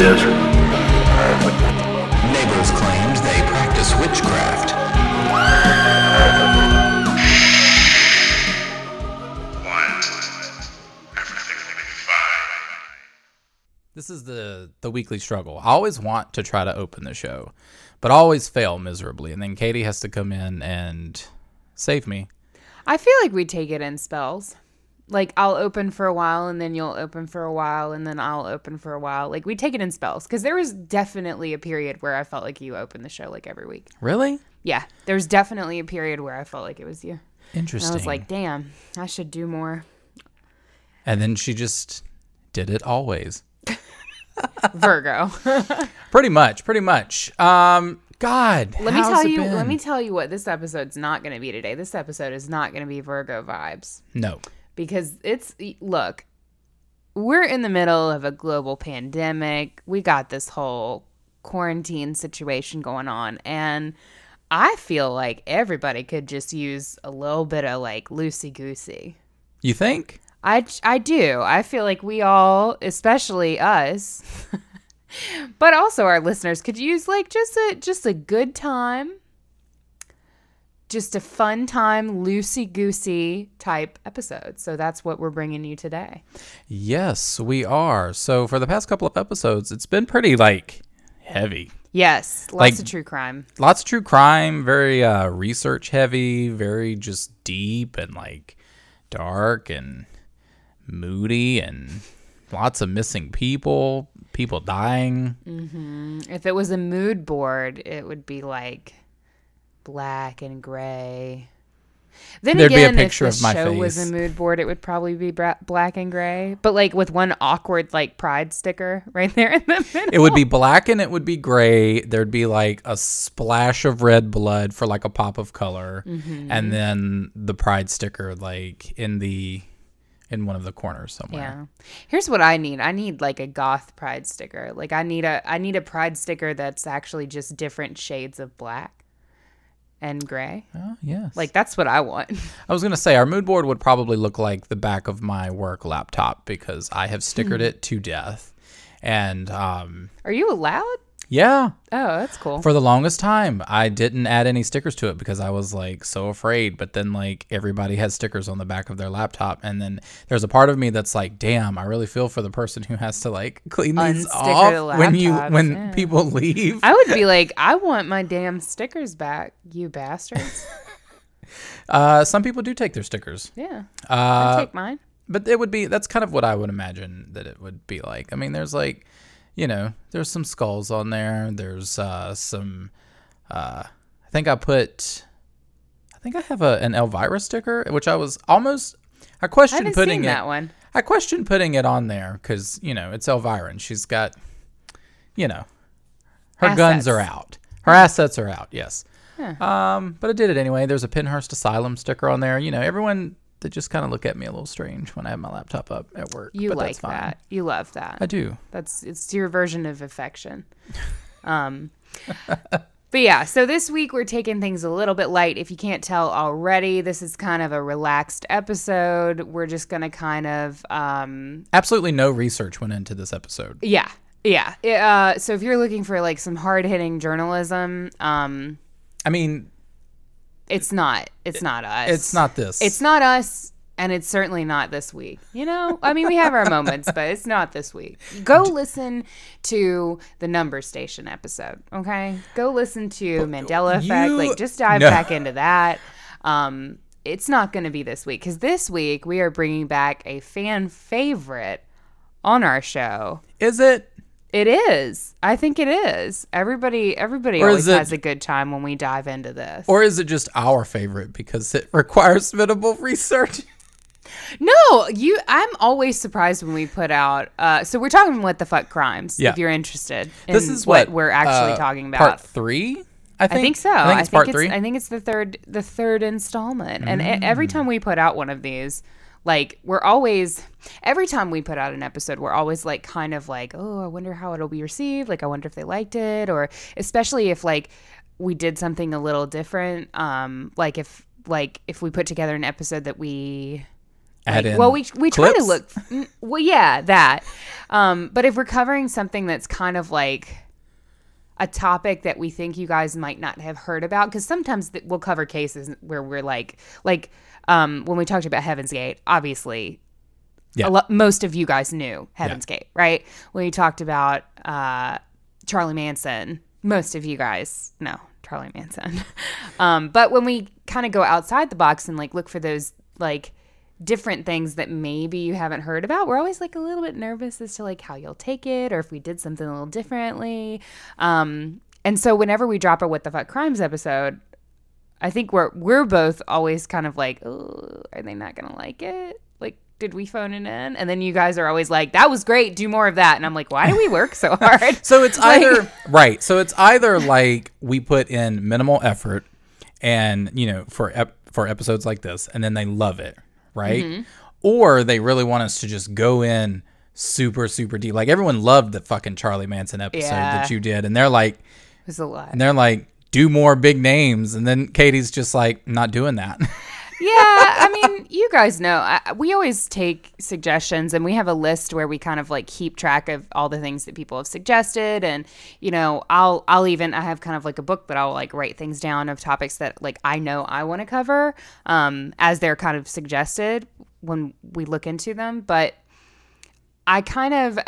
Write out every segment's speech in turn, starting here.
desert. Neighbors claimed they practice witchcraft. This is the weekly struggle. I always want to try to open the show, but I always fail miserably. And then Katie has to come in and save me. I feel like we take it in spells. Like, I'll open for a while, and then you'll open for a while, and then I'll open for a while. Like, we take it in spells. Because there was definitely a period where I felt like you opened the show, like, every week. Really? Yeah. There was definitely a period where I felt like it was you. Interesting. And I was like, damn, I should do more. And then she just did it always. Virgo. Pretty much. God, let me tell you what this episode's not going to be today. This episode is not going to be Virgo vibes. No. Because look, we're in the middle of a global pandemic. We got this whole quarantine situation going on. And I feel like everybody could just use a little bit of like loosey-goosey. You think? I do. I feel like we all, especially us, but also our listeners, could use like just a good time, just a fun time, loosey-goosey type episode. So that's what we're bringing you today. Yes, we are. So for the past couple of episodes, it's been pretty like heavy. Yes, lots of true crime. Lots of true crime, very research heavy, very just deep and like dark and moody, and lots of missing people dying. Mm-hmm. If it was a mood board, it would be like black and gray. Then there'd again, be a picture if of the my show face. was a mood board, it would probably be black and gray, but like with one awkward like pride sticker right there in the middle. It would be black and it would be gray. There'd be like a splash of red blood for like a pop of color, and then the pride sticker like in one of the corners somewhere. Yeah. Here's what I need. I need like a goth pride sticker. Like I need a pride sticker that's actually just different shades of black and gray. Oh, yes. Like that's what I want. I was going to say our mood board would probably look like the back of my work laptop because I have stickered it to death. And Are you allowed? yeah. Oh, that's cool. For the longest time, I didn't add any stickers to it because I was like so afraid. But then like everybody has stickers on the back of their laptop. And then there's a part of me that's like, damn, I really feel for the person who has to like clean these Unsticker off the when laptops, people leave. I would be like, I want my damn stickers back, you bastards. Some people do take their stickers. Yeah. I'd take mine. But that's kind of what I would imagine that it would be like. I mean, there's like, there's some skulls on there. There's some, I think I have an Elvira sticker, which I questioned putting that one. I questioned putting it on there because, it's Elvira and she's got, her guns are out. Her assets are out. Yes. Huh. But I did it anyway. There's a Pinhurst Asylum sticker on there. Everyone, they just kind of look at me a little strange when I have my laptop up at work. You but like that's fine. that. You love that. I do. It's your version of affection. But yeah, so this week we're taking things a little bit light. If you can't tell already, this is kind of a relaxed episode. We're just going to kind of... Absolutely no research went into this episode. Yeah. So if you're looking for like some hard-hitting journalism... I mean... It's not us. It's not this. It's not us, and it's certainly not this week. I mean, we have our moments, but it's not this week. Go listen to the Number Station episode, okay? Go listen to Mandela Effect. Like, just dive back into that. It's not going to be this week, because this week we are bringing back a fan favorite on our show. Is it? It is. I think it is. Everybody always has a good time when we dive into this. Or is it just our favorite because it requires minimal research? No, I'm always surprised when we put out. So we're talking What the Fuck Crimes. Yeah. If you're interested, in this is what we're actually talking about. Part 3. I think so. I think it's part 3. I think it's the third installment. And every time we put out one of these, like every time we put out an episode, we're always like kind of like, oh, I wonder how it'll be received. Like, I wonder if they liked it, or especially if like we did something a little different. Like if we put together an episode that we add in Well, we try to clips? look. Well, yeah, that. But if we're covering something that's kind of like a topic that we think you guys might not have heard about, because sometimes we'll cover cases where we're like when we talked about Heaven's Gate, obviously. Yeah. Most of you guys knew Heaven's Gate, right? When we talked about Charlie Manson, most of you guys know Charlie Manson. But when we kind of go outside the box and like look for those like different things that maybe you haven't heard about, we're always like a little bit nervous as to like how you'll take it or if we did something a little differently. And so whenever we drop a What the Fuck Crimes episode, I think we're both always kind of like, oh, are they not gonna like it? Like, did we phone it in? And then you guys are always like, that was great, do more of that. And I'm like, why do we work so hard? So it's either right. So it's either like we put in minimal effort, and for episodes like this, and then they love it, right? Mm-hmm. Or they really want us to just go in super super deep. Like everyone loved the fucking Charlie Manson episode that you did, and they're like, it was a lot. And they're like, do more big names, and then Katie's just like, not doing that. Yeah, I mean, you guys know, we always take suggestions, and we have a list where we kind of like keep track of all the things that people have suggested. And, I have kind of like a book that I'll like write things down of topics that like I know I want to cover as they're kind of suggested when we look into them. But I kind of,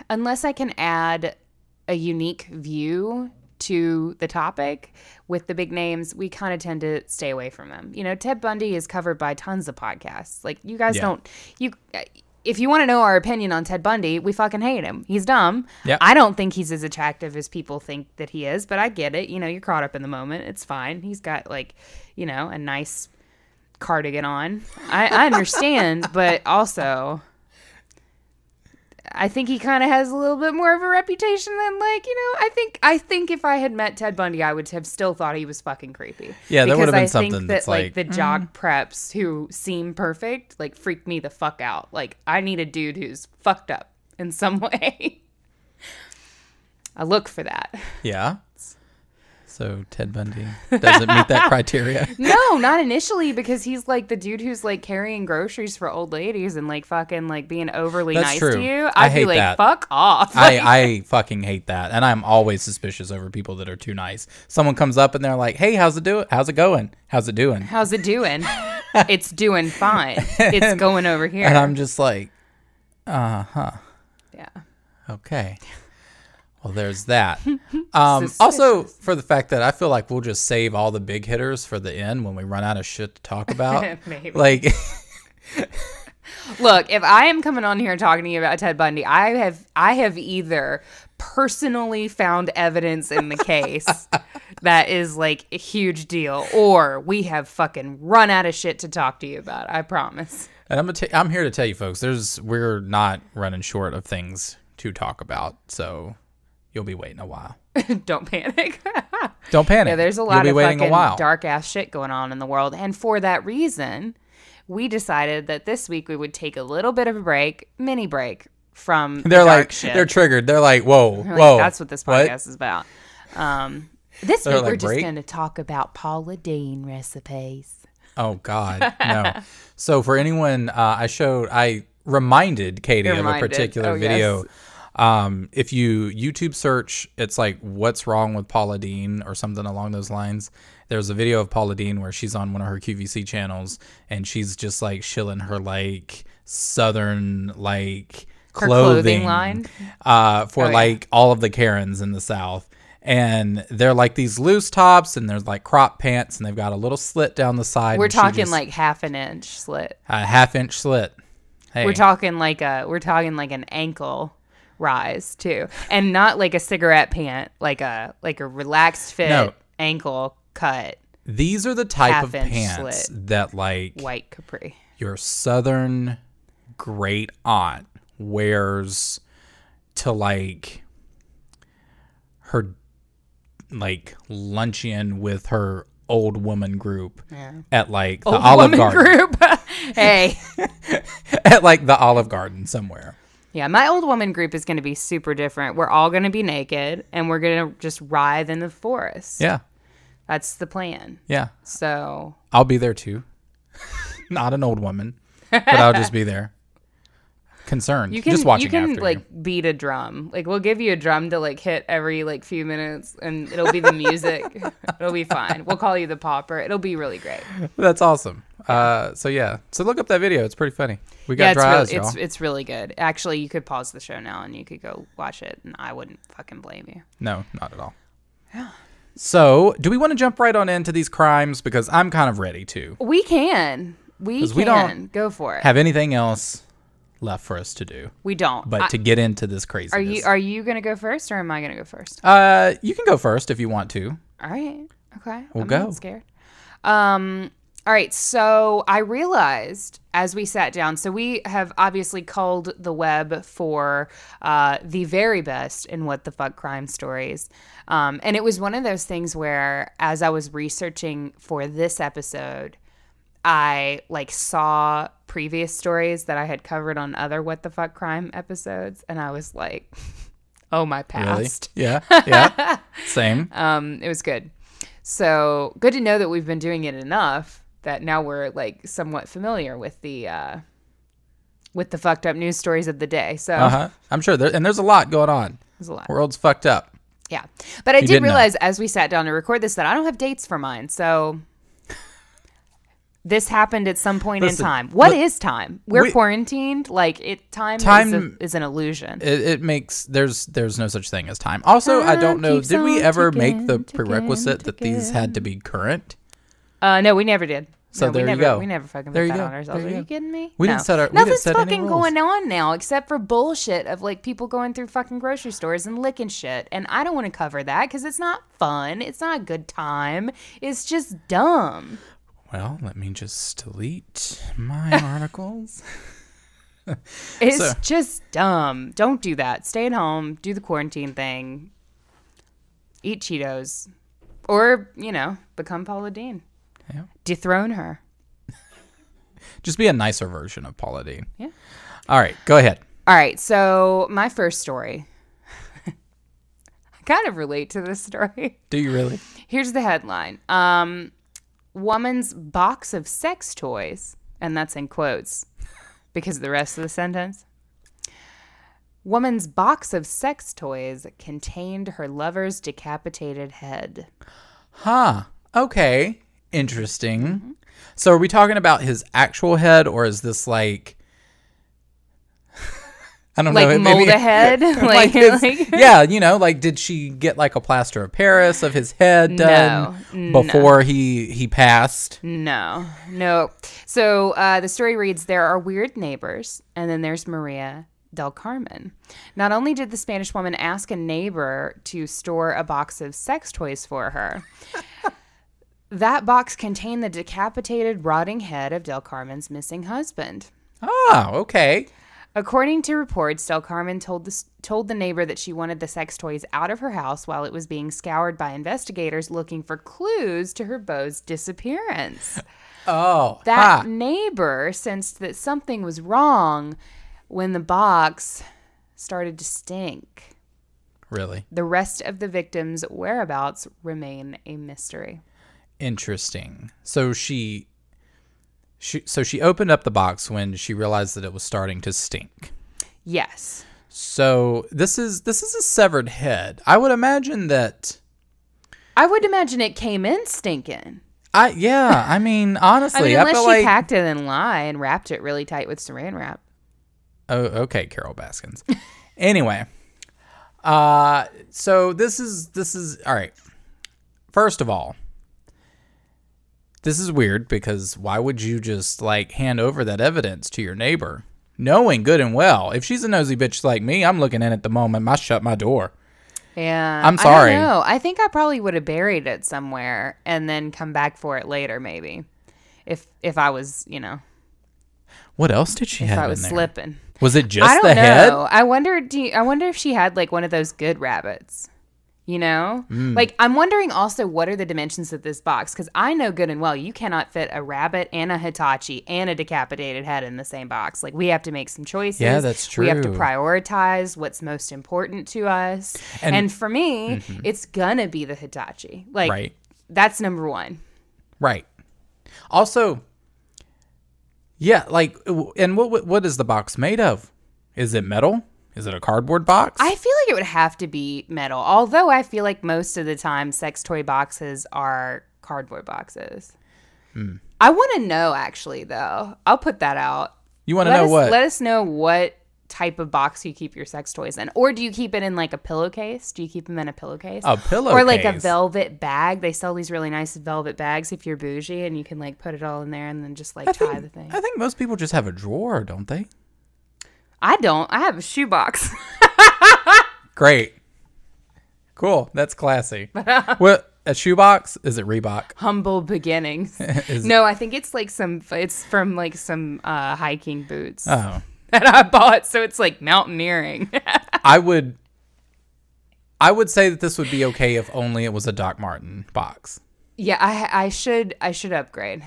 unless I can add a unique view to the topic with the big names, we kind of tend to stay away from them. Ted Bundy is covered by tons of podcasts. Like you guys if you want to know our opinion on Ted Bundy, we fucking hate him. He's dumb. Yep. I don't think he's as attractive as people think that he is, but I get it. You're caught up in the moment. It's fine. He's got like, a nice cardigan on. I understand, but also I think he kind of has a little bit more of a reputation than like, I think if I had met Ted Bundy, I would have still thought he was fucking creepy. Yeah, that would have been something think that's like the jock preps who seem perfect, like freak me the fuck out. Like I need a dude who's fucked up in some way. I look for that. Yeah. So Ted Bundy doesn't meet that criteria. No, not initially, because he's like the dude who's like carrying groceries for old ladies and like fucking like being overly That's nice true. to you. I I'd hate be like, that. fuck off. I fucking hate that. And I'm always suspicious over people that are too nice. Someone comes up and they're like, hey, how's it going? How's it doing? How's it doing? It's doing fine. It's going over here. And I'm just like, yeah. Okay. Well, there's that. Also, for the fact that I feel like we'll just save all the big hitters for the end when we run out of shit to talk about. Maybe. Like, look, if I am coming on here talking to you about Ted Bundy, I have either personally found evidence in the case that is like a huge deal, or we have fucking run out of shit to talk to you about. I promise. And I'm here to tell you, folks, we're not running short of things to talk about, so you'll be waiting a while. Don't panic. Don't panic. Yeah, there's a lot of fucking fucking dark ass shit going on in the world. And for that reason, we decided that this week we would take a little bit of a mini break from They're dark like, shit. they're triggered. They're like, whoa, They're whoa. like, that's what this podcast is about. This week we're just going to talk about Paula Deen recipes. Oh, God, no. So for anyone, I reminded Katie of a particular video. Yes. If you YouTube search, it's like, what's wrong with Paula Deen or something along those lines. There's a video of Paula Deen where she's on one of her QVC channels and she's just like shilling her like Southern like clothing line for like all of the Karens in the South. And they're like these loose tops and there's like crop pants and they've got a little slit down the side. We're talking like half an inch slit. A half-inch slit. Hey. We're talking like an ankle rise too, and not like a cigarette pant, like a relaxed fit ankle cut. These are the type of pants that like white capri your Southern great aunt wears to like her like luncheon with her old woman group at like the old Olive Garden group. Hey. At like the Olive Garden somewhere. Yeah, my old woman group is going to be super different. We're all going to be naked and we're going to just writhe in the forest. Yeah. That's the plan. Yeah. So I'll be there too. Not an old woman. but I'll just be there. Concerned. Just watching after like beat a drum. Like we'll give you a drum to like hit every like few minutes and it'll be the music. It'll be fine. We'll call you the pauper. It'll be really great. That's awesome. So look up that video. It's pretty funny. We got dry eyes, y'all. It's really good. Actually, you could pause the show now and you could go watch it and I wouldn't fucking blame you. No, not at all. Yeah. So, do we want to jump right on into these crimes? Because I'm kind of ready to. We can. We don't go for it. Have anything else left for us to do? We don't. But to get into this craziness. Are you going to go first or am I going to go first? You can go first if you want to. All right. Okay. We'll I'm go. not scared. All right, so I realized as we sat down, so we have obviously culled the web for the very best in What the Fuck crime stories. And it was one of those things where as I was researching for this episode, I like saw previous stories that I had covered on other What the Fuck crime episodes. And I was like, oh, my past. Really? Yeah. Same. It was good. So good to know that we've been doing it enough that now we're like somewhat familiar with the fucked up news stories of the day. So I'm sure there's a lot going on. There's a lot. World's fucked up. Yeah. But I did realize as we sat down to record this that I don't have dates for mine. So this happened at some point in time. What is time? We're quarantined. Like time is an illusion. It makes there's no such thing as time. Also, I don't know. Did we ever make the prerequisite that these had to be current? No, we never did. So no, there you go. We never fucking put that on ourselves. Are you kidding me? We didn't set our. Nothing's fucking fucking going on now except for bullshit of like people going through fucking grocery stores and licking shit. And I don't want to cover that because it's not fun. It's not a good time. It's just dumb. Well, let me just delete my articles. It's just dumb. Don't do that. Stay at home. Do the quarantine thing. Eat Cheetos. Or, become Paula Deen. Yeah. Dethrone her. Just be a nicer version of Paula Deen. Yeah. All right. Go ahead. All right. So my first story. I kind of relate to this story. Do you really? Here's the headline. Woman's box of sex toys. And that's in quotes because of the rest of the sentence. Woman's box of sex toys contained her lover's decapitated head. Huh. Okay. Interesting. Mm-hmm. So are we talking about his actual head or is this like... I don't know. Like mold a head? like did she get like a plaster of Paris of his head done before he passed? No. So the story reads, there are weird neighbors, and then there's Maria del Carmen. Not only did the Spanish woman ask a neighbor to store a box of sex toys for her, that box contained the decapitated, rotting head of Del Carmen's missing husband. Oh, okay. According to reports, Del Carmen told the neighbor that she wanted the sex toys out of her house while it was being scoured by investigators looking for clues to her beau's disappearance. Oh. That neighbor sensed that something was wrong when the box started to stink. Really? The rest of the victim's whereabouts remain a mystery. Interesting. So she opened up the box when she realized that it was starting to stink. Yes. So this is a severed head. I would imagine it came in stinking. I mean, honestly, unless she packed it in lye and wrapped it really tight with saran wrap. Oh, okay, Carol Baskins. Anyway, so this is all right. First of all, this is weird because why would you just like hand over that evidence to your neighbor, knowing good and well if she's a nosy bitch like me, I'm looking in at the moment, I shut my door. Yeah, I'm sorry. I don't know. I think I probably would have buried it somewhere and then come back for it later, maybe, if I was, What else did she have? If I was in there? slipping. Was it just I don't the know. head? I wonder if she had like one of those good rabbits. Like I'm wondering also what are the dimensions of this box, because I know good and well you cannot fit a rabbit and a Hitachi and a decapitated head in the same box. Like we have to make some choices. Yeah, that's true. We have to prioritize what's most important to us. And for me, it's gonna be the Hitachi. Like that's number one. Right. Also, Yeah, like, and what is the box made of? Is it metal? Is it a cardboard box? I feel like it would have to be metal. Although I feel like most of the time sex toy boxes are cardboard boxes. I want to know, actually, though. I'll put that out. You want to know what? Let us know what type of box you keep your sex toys in. Or do you keep it in like a pillowcase? Do you keep them in a pillowcase? A pillowcase? Or like a velvet bag. They sell these really nice velvet bags if you're bougie, and you can like put it all in there and then just like tie the thing. I think most people just have a drawer, don't they? I don't. I have a shoebox. Great. Cool. That's classy. What? A shoebox? Is it Reebok? Humble beginnings. No, I think it's like it's from like some hiking boots Oh. that I bought. So it's like mountaineering. I would say that this would be okay if only it was a Doc Martin box. Yeah, I should upgrade.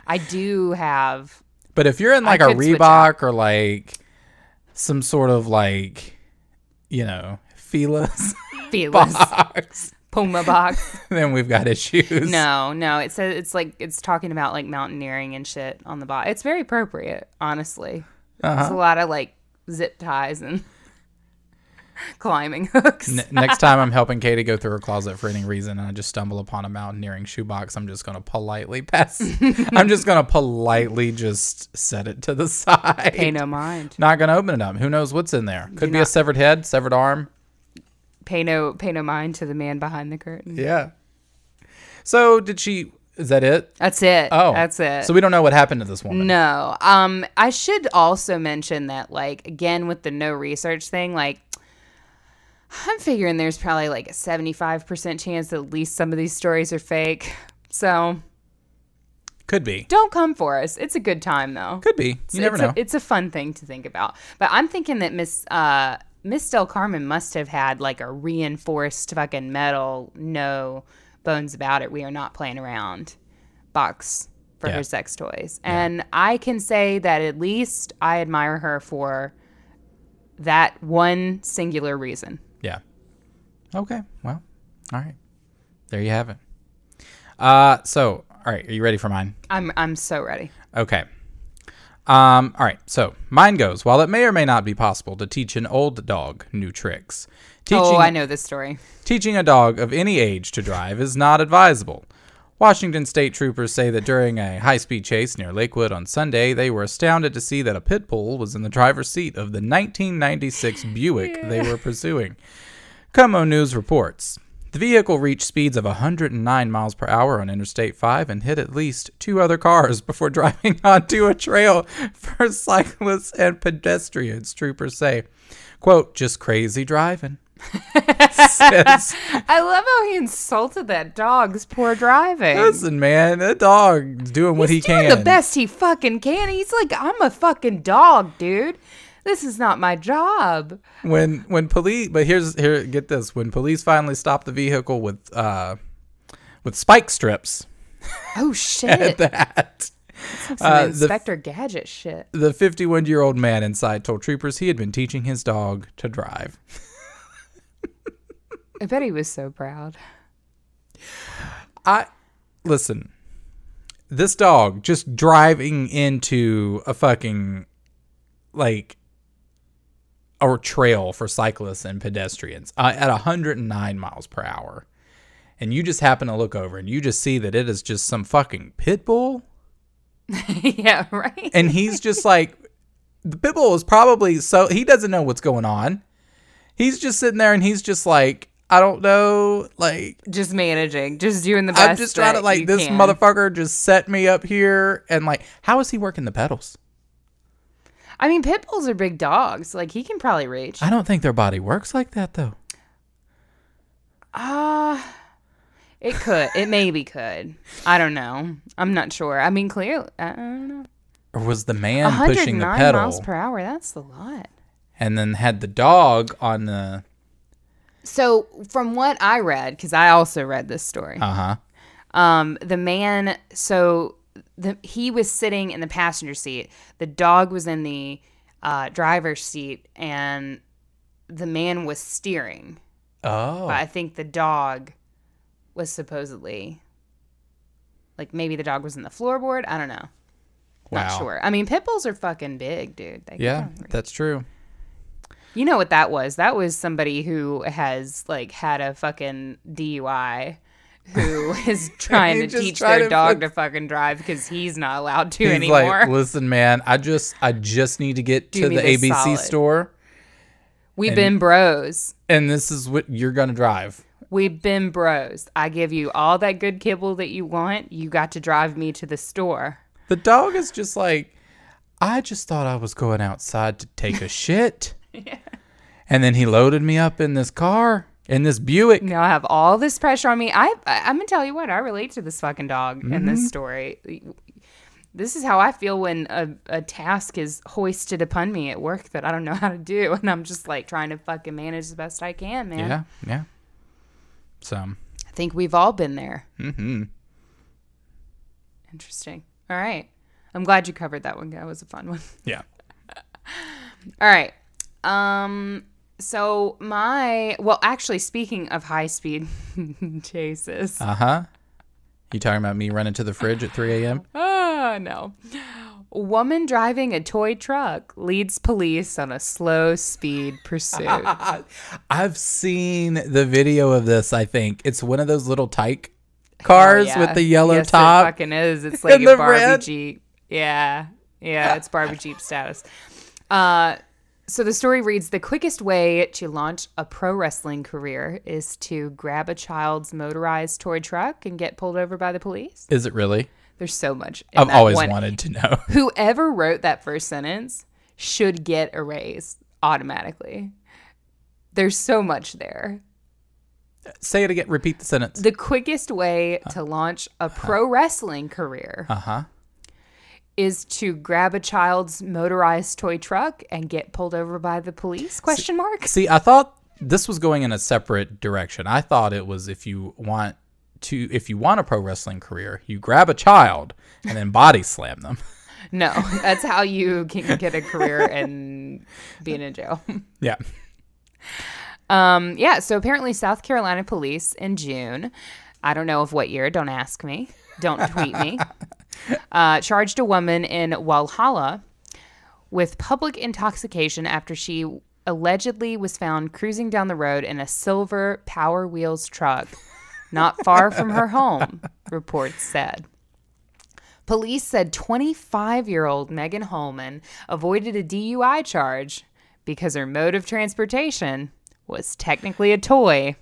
I do have. But if you're in like a Reebok or like some sort of like, Fila's box, Puma box, then we've got issues. No, it says it's talking about like mountaineering and shit on the box. It's very appropriate, honestly. It's a lot of like zip ties and climbing hooks. Next time I'm helping Katie go through her closet for any reason and I just stumble upon a mountaineering shoebox, I'm just going to politely I'm just going to politely just set it to the side. Pay no mind. Not going to open it up. Who knows what's in there? Could be a severed head, severed arm. Pay no mind to the man behind the curtain. Yeah. So is that it? That's it. Oh. That's it. So we don't know what happened to this woman. No. I should also mention that, like, again, with the no research thing, like, I'm figuring there's probably like a 75% chance that at least some of these stories are fake. So. Could be. Don't come for us. It's a good time, though. Could be. You never know. It's a fun thing to think about. But I'm thinking that Miss Del Carmen must have had like a reinforced fucking metal, no bones about it, we are not playing around box for her sex toys. And I can say that at least I admire her for that one singular reason. Yeah. Okay. Well, all right. There you have it. So, all right. Are you ready for mine? I'm so ready. Okay. All right. So mine goes, while it may or may not be possible to teach an old dog new tricks, I know this story. Teaching a dog of any age to drive is not advisable. Washington state troopers say that during a high-speed chase near Lakewood on Sunday, they were astounded to see that a pit bull was in the driver's seat of the 1996 Buick they were pursuing. Como News reports, the vehicle reached speeds of 109 miles per hour on Interstate 5 and hit at least 2 other cars before driving onto a trail for cyclists and pedestrians, troopers say. Quote, just crazy driving. Says, I love how he insulted that dog's poor driving. Listen, man, that dog's doing what he can. He's doing the best he fucking can. He's like, I'm a fucking dog, dude. This is not my job. When police, but get this. When police finally stopped the vehicle with spike strips. Oh shit! At that. That's like some Inspector Gadget shit. The 51-year-old man inside told troopers he had been teaching his dog to drive. I bet he was so proud. Listen, this dog just driving into a fucking, like, a trail for cyclists and pedestrians at 109 miles per hour. And you just happen to look over and you just see that it is just some fucking pit bull. Yeah, right. And he's just like, the pit bull is probably, so he doesn't know what's going on. He's just sitting there and he's just like, I don't know, like, just managing, just doing the best. I'm just trying to, like, this motherfucker just set me up here. And, like, how is he working the pedals? I mean, pit bulls are big dogs. Like, he can probably reach. I don't think their body works like that, though. It could. It maybe could. I don't know. I'm not sure. I mean, clearly, I don't know. Or was the man pushing the pedal? 109 miles per hour. That's a lot. And then had the dog on the... So, from what I read, because I also read this story. The man, he was sitting in the passenger seat. The dog was in the driver's seat, and the man was steering. Oh. But I think the dog was supposedly, like, maybe the dog was in the floorboard. I don't know. Not Wow. sure. I mean, pit bulls are fucking big, dude. They Yeah, can- that's true. You know what that was? That was somebody who has like had a fucking DUI who is trying to just teach trying their to dog put- to fucking drive because he's not allowed to He's anymore. like, listen, man, I just need to get Do to me the this ABC solid. store, We've been bros. and this is what you're gonna drive. We've been bros. I give you all that good kibble that you want. You got to drive me to the store. The dog is just like, I just thought I was going outside to take a shit. And then he loaded me up in this car, in this Buick. Now I have all this pressure on me. I'm going to tell you what, I relate to this fucking dog in this story. This is how I feel when a task is hoisted upon me at work that I don't know how to do. And I'm just like trying to fucking manage the best I can, man. Yeah, yeah. So, I think we've all been there. mm-hmm. Interesting. All right. I'm glad you covered that one. That was a fun one. Yeah. All right. So actually, speaking of high speed chases. Uh-huh. You talking about me running to the fridge at 3 a.m.? No. Woman driving a toy truck leads police on a slow speed pursuit. I've seen the video of this, I think. It's one of those little tyke cars Oh, yeah. with the yellow Yes, top. It fucking is. It's like And a the Barbie red. Jeep. Yeah. Yeah, it's Barbie Jeep status. So the story reads, the quickest way to launch a pro wrestling career is to grab a child's motorized toy truck and get pulled over by the police. Is it really? There's so much. In I've that always one. wanted to know. Whoever wrote that first sentence should get a raise automatically. There's so much there. Say it again. Repeat the sentence. The quickest way to launch a pro wrestling career Uh-huh. is to grab a child's motorized toy truck and get pulled over by the police? Question mark. See, I thought this was going in a separate direction. I thought it was if you want a pro wrestling career, you grab a child and then body slam them. No, that's how you can get a career and being in jail. Yeah. Yeah, so apparently South Carolina police in June, I don't know of what year, don't ask me, don't tweet me, charged a woman in Walhalla with public intoxication after she allegedly was found cruising down the road in a silver Power Wheels truck not far from her home, reports said. Police said 25-year-old Megan Holman avoided a DUI charge because her mode of transportation was technically a toy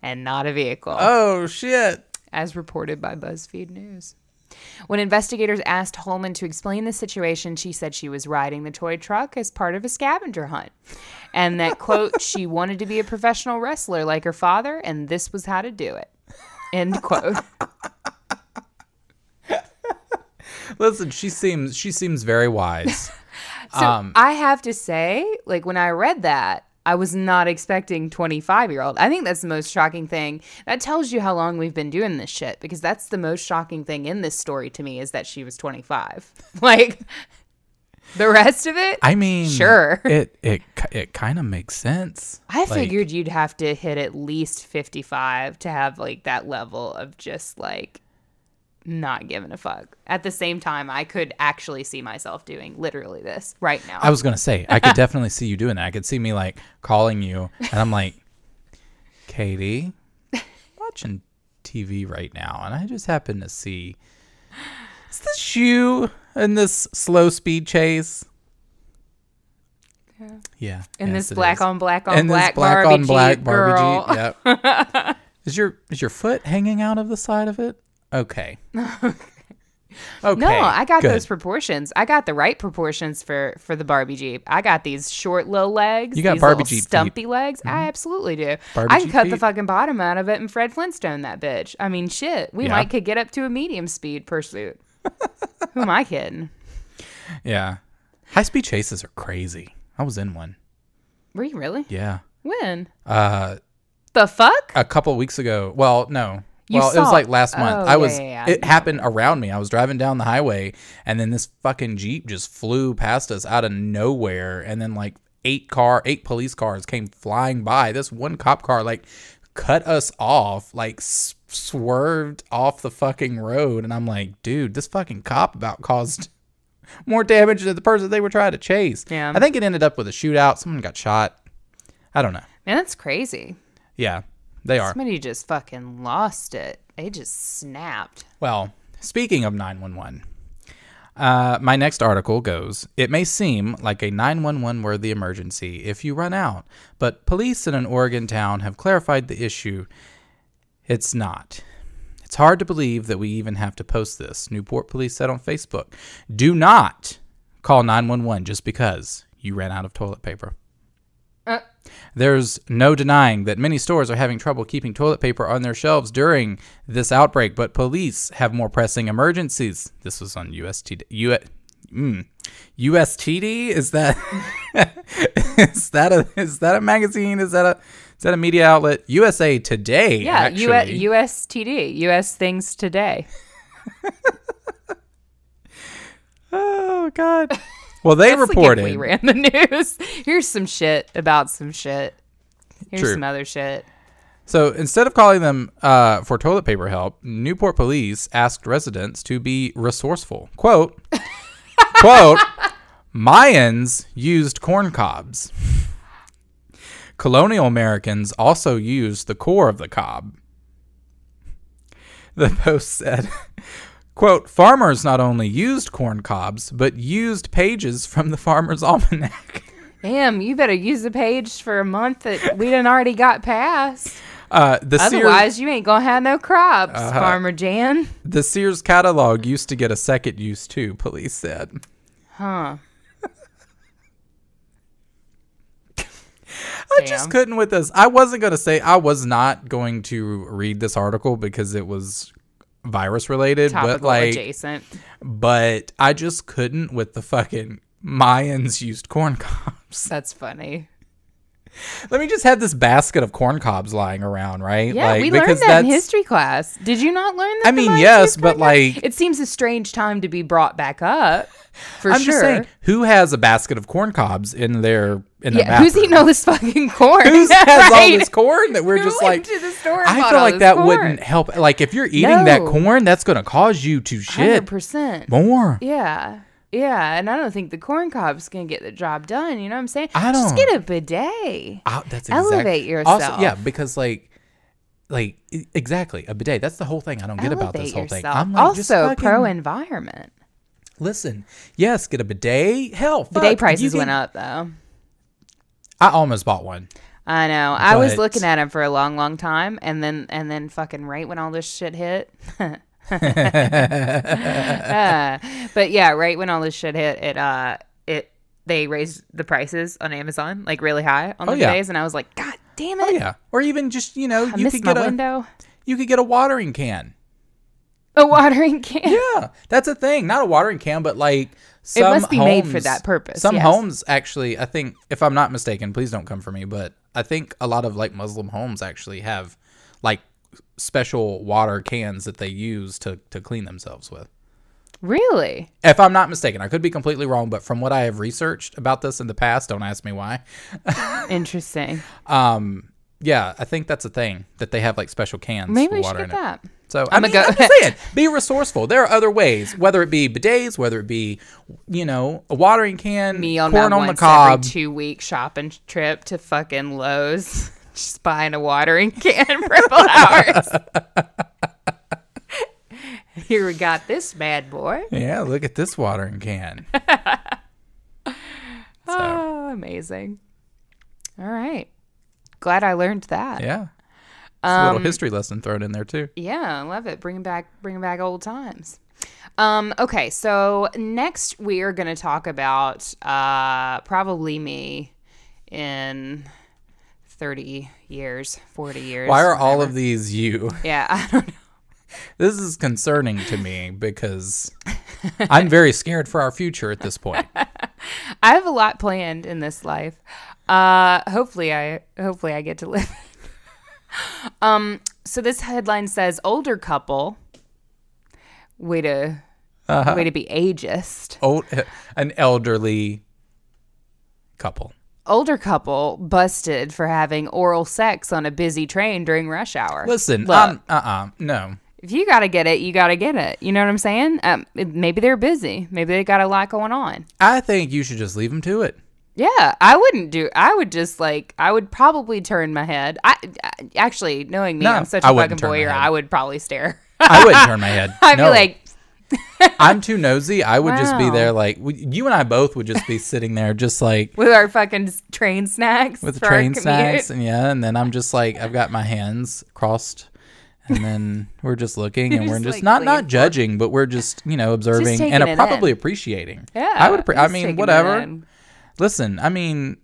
and not a vehicle, Oh, shit. as reported by BuzzFeed News. When investigators asked Holman to explain the situation, she said she was riding the toy truck as part of a scavenger hunt and that, quote, she wanted to be a professional wrestler like her father and this was how to do it, end quote. Listen, she seems very wise. So I have to say, like, when I read that, I was not expecting 25-year-old. I think that's the most shocking thing. That tells you how long we've been doing this shit, because that's the most shocking thing in this story to me is that she was 25. Like, the rest of it, I mean, sure. It kind of makes sense. I figured you'd have to hit at least 55 to have, like, that level of just, like, not giving a fuck. At the same time, I could actually see myself doing literally this right now. I was going to say, I could definitely see you doing that. I could see me like calling you and I'm like, Katie, watching TV right now. And I just happen to see, is this you in this slow speed chase? Yeah. In yes, this it black is. on black on In this black black Barbie on black Jeep, Barbie girl. Jeep. Yep. Is your foot hanging out of the side of it? Okay. Okay. No, I got good. those proportions. I got the right proportions for the Barbie Jeep. I got these short little legs. You got these Barbie little Jeep feet. stumpy legs. I absolutely do. Barbie I can Jeep cut the feet. fucking bottom out of it and Fred Flintstone that bitch. I mean, shit. We Yeah. might could get up to a medium speed pursuit. Who am I kidding? Yeah. High speed chases are crazy. I was in one. Were you really? Yeah. When? A The fuck? couple weeks ago. Well, no. You Well, it was saw like it. last month. Oh, I was. yeah. It happened around me. I was driving down the highway, and then this fucking Jeep just flew past us out of nowhere, and then like eight police cars came flying by. This one cop car like cut us off, like swerved off the fucking road, and I'm like, dude, this fucking cop about caused more damage to the person they were trying to chase. Yeah. I think it ended up with a shootout. Someone got shot. I don't know. Man, that's crazy. Yeah, they are. Somebody just fucking lost it. They just snapped. Well, speaking of 911, my next article goes, it may seem like a 911 worthy emergency if you run out, but police in an Oregon town have clarified the issue. It's not. It's hard to believe that we even have to post this. Newport police said on Facebook, do not call 911 just because you ran out of toilet paper. There's no denying that many stores are having trouble keeping toilet paper on their shelves during this outbreak, but police have more pressing emergencies. This was on USTD. USTD? Is that is that a magazine? Is that a media outlet? USA Today. Yeah, actually. USTD. US Things Today. Oh God. Well, they reported. Like if we ran the news. Here's some shit about some shit. Here's True. some other shit. So instead of calling them for toilet paper help, Newport police asked residents to be resourceful. Quote, Mayans used corn cobs. Colonial Americans also used the core of the cob. The Post said, quote, farmers not only used corn cobs, but used pages from the Farmer's Almanac. Damn, you better use the page for a month that we done already got past. Otherwise, you ain't gonna have no crops, Farmer Jan. The Sears catalog used to get a second use too, police said. Huh. I just couldn't with this. I was not going to read this article because it was virus related, Topical adjacent. But I just couldn't with the fucking Mayans used corn cobs. That's funny. Let me just have this basket of corn cobs lying around, right? Yeah, we learned that in history class. Did you not learn that? I mean, yes, but like... It seems a strange time to be brought back up, for I'm sure. just saying, who has a basket of corn cobs in their bathroom? Who's eating all this fucking corn? Who has all this corn that we're Who just went like... to the store and I bought feel all like this that corn? wouldn't help. Like, if you're eating that No. corn, that's going to cause you to shit 100%. more. Yeah. Yeah, and I don't think the corn cob's going to get the job done. You know what I'm saying? I Just don't. get a bidet. That's Elevate yourself. Also, yeah, because exactly, a bidet. That's the whole thing I don't get about this whole thing. I'm like, just also, fucking, pro-environment. Listen, yes, get a bidet. Hell, fuck, Bidet prices went up, though. I almost bought one. I know. I was But- looking at them for a long, long time, and then fucking right when all this shit hit. But yeah, right when all this shit hit, they raised the prices on Amazon like really high on the days, and I was like, God damn it! Oh yeah, or even just I you missed could my get window. you could get a watering can. A watering can. Yeah, that's a thing. Not a watering can, but like some It must be made for homes- that purpose. Some yes. homes actually, I think, if I'm not mistaken, please don't come for me, but I think a lot of like Muslim homes actually have like special water cans that they use to clean themselves with. Really? If I'm not mistaken, I could be completely wrong, but from what I have researched about this in the past, don't ask me why. Interesting. Yeah, I think that's a thing that they have like special cans Maybe for we water should in get it. that. So I'm I'm gonna go- just saying, be resourceful. There are other ways, whether it be bidets, whether it be, a watering can, Me on corn my on the once cob. every 2-week shopping trip to fucking Lowe's, just buying a watering can for flowers. Here we got this bad boy. Yeah, look at this watering can. Oh, amazing. All right. Glad I learned that. Yeah. It's a little history lesson thrown in there too. Yeah, I love it. Bringing back old times. Okay, so next we are going to talk about probably me in 30 years, 40 years. Why are all whatever. of these you? Yeah, I don't know. This is concerning to me because I'm very scared for our future at this point. I have a lot planned in this life. Hopefully I get to live. So this headline says older couple. Way to be ageist. An elderly couple. Older couple busted for having oral sex on a busy train during rush hour. Listen, Look, no. If you got to get it, you got to get it. You know what I'm saying? Maybe they're busy. Maybe they got a lot going on. I think you should just leave them to it. Yeah, I would probably turn my head. Actually, knowing me, I'm such a fucking voyeur, I would probably stare. I wouldn't turn my head. I'd be like... I'm too nosy. I would just be there like, you and I both would just be sitting there just like... with our fucking train snacks. With train snacks, and then I'm just like, I've got my hands crossed, and then we're just looking, and we're just like not judging, but we're just, observing and probably appreciating. Yeah. I mean, whatever. Listen, I mean...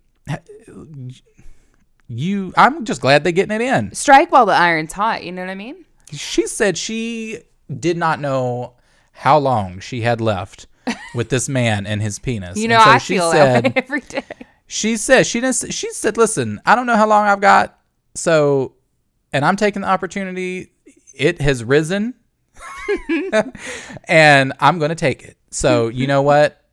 I'm just glad they're getting it in. Strike while the iron's hot, you know what I mean? She said she did not know how long she had left with this man and his penis. I feel that way every day. She said, listen, I don't know how long I've got, and I'm taking the opportunity. It has risen, and I'm going to take it. So, you know what?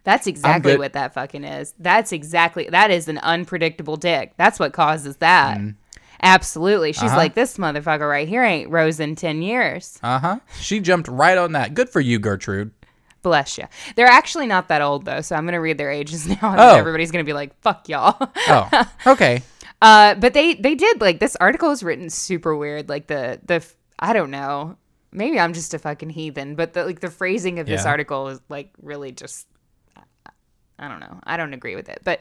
That's exactly what that fucking is. That is an unpredictable dick. That's what causes that. Absolutely. She's like, this motherfucker right here ain't rose in 10 years. She jumped right on that. Good for you, Gertrude. Bless you. They're actually not that old, though, so I'm going to read their ages now, and everybody's going to be like, fuck y'all. Oh, okay. But they did, like, this article is written super weird. Like, I don't know. Maybe I'm just a fucking heathen, but the phrasing of this article is, like, really just... I don't know. I don't agree with it. But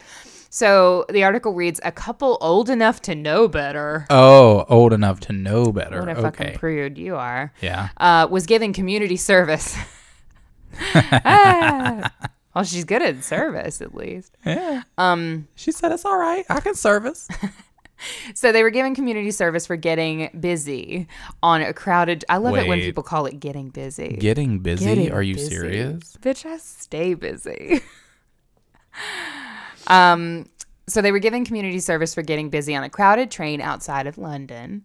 so the article reads, a couple old enough to know better. Oh, old enough to know better. What a fucking prude you are. Yeah. Was giving community service. Well, she's good at service, at least. Yeah. She said, it's all right. I can service. So they were giving community service for getting busy on a crowded... I love it when people call it getting busy. Getting busy? Are you serious? Bitch, I stay busy. So they were giving community service for getting busy on a crowded train outside of London,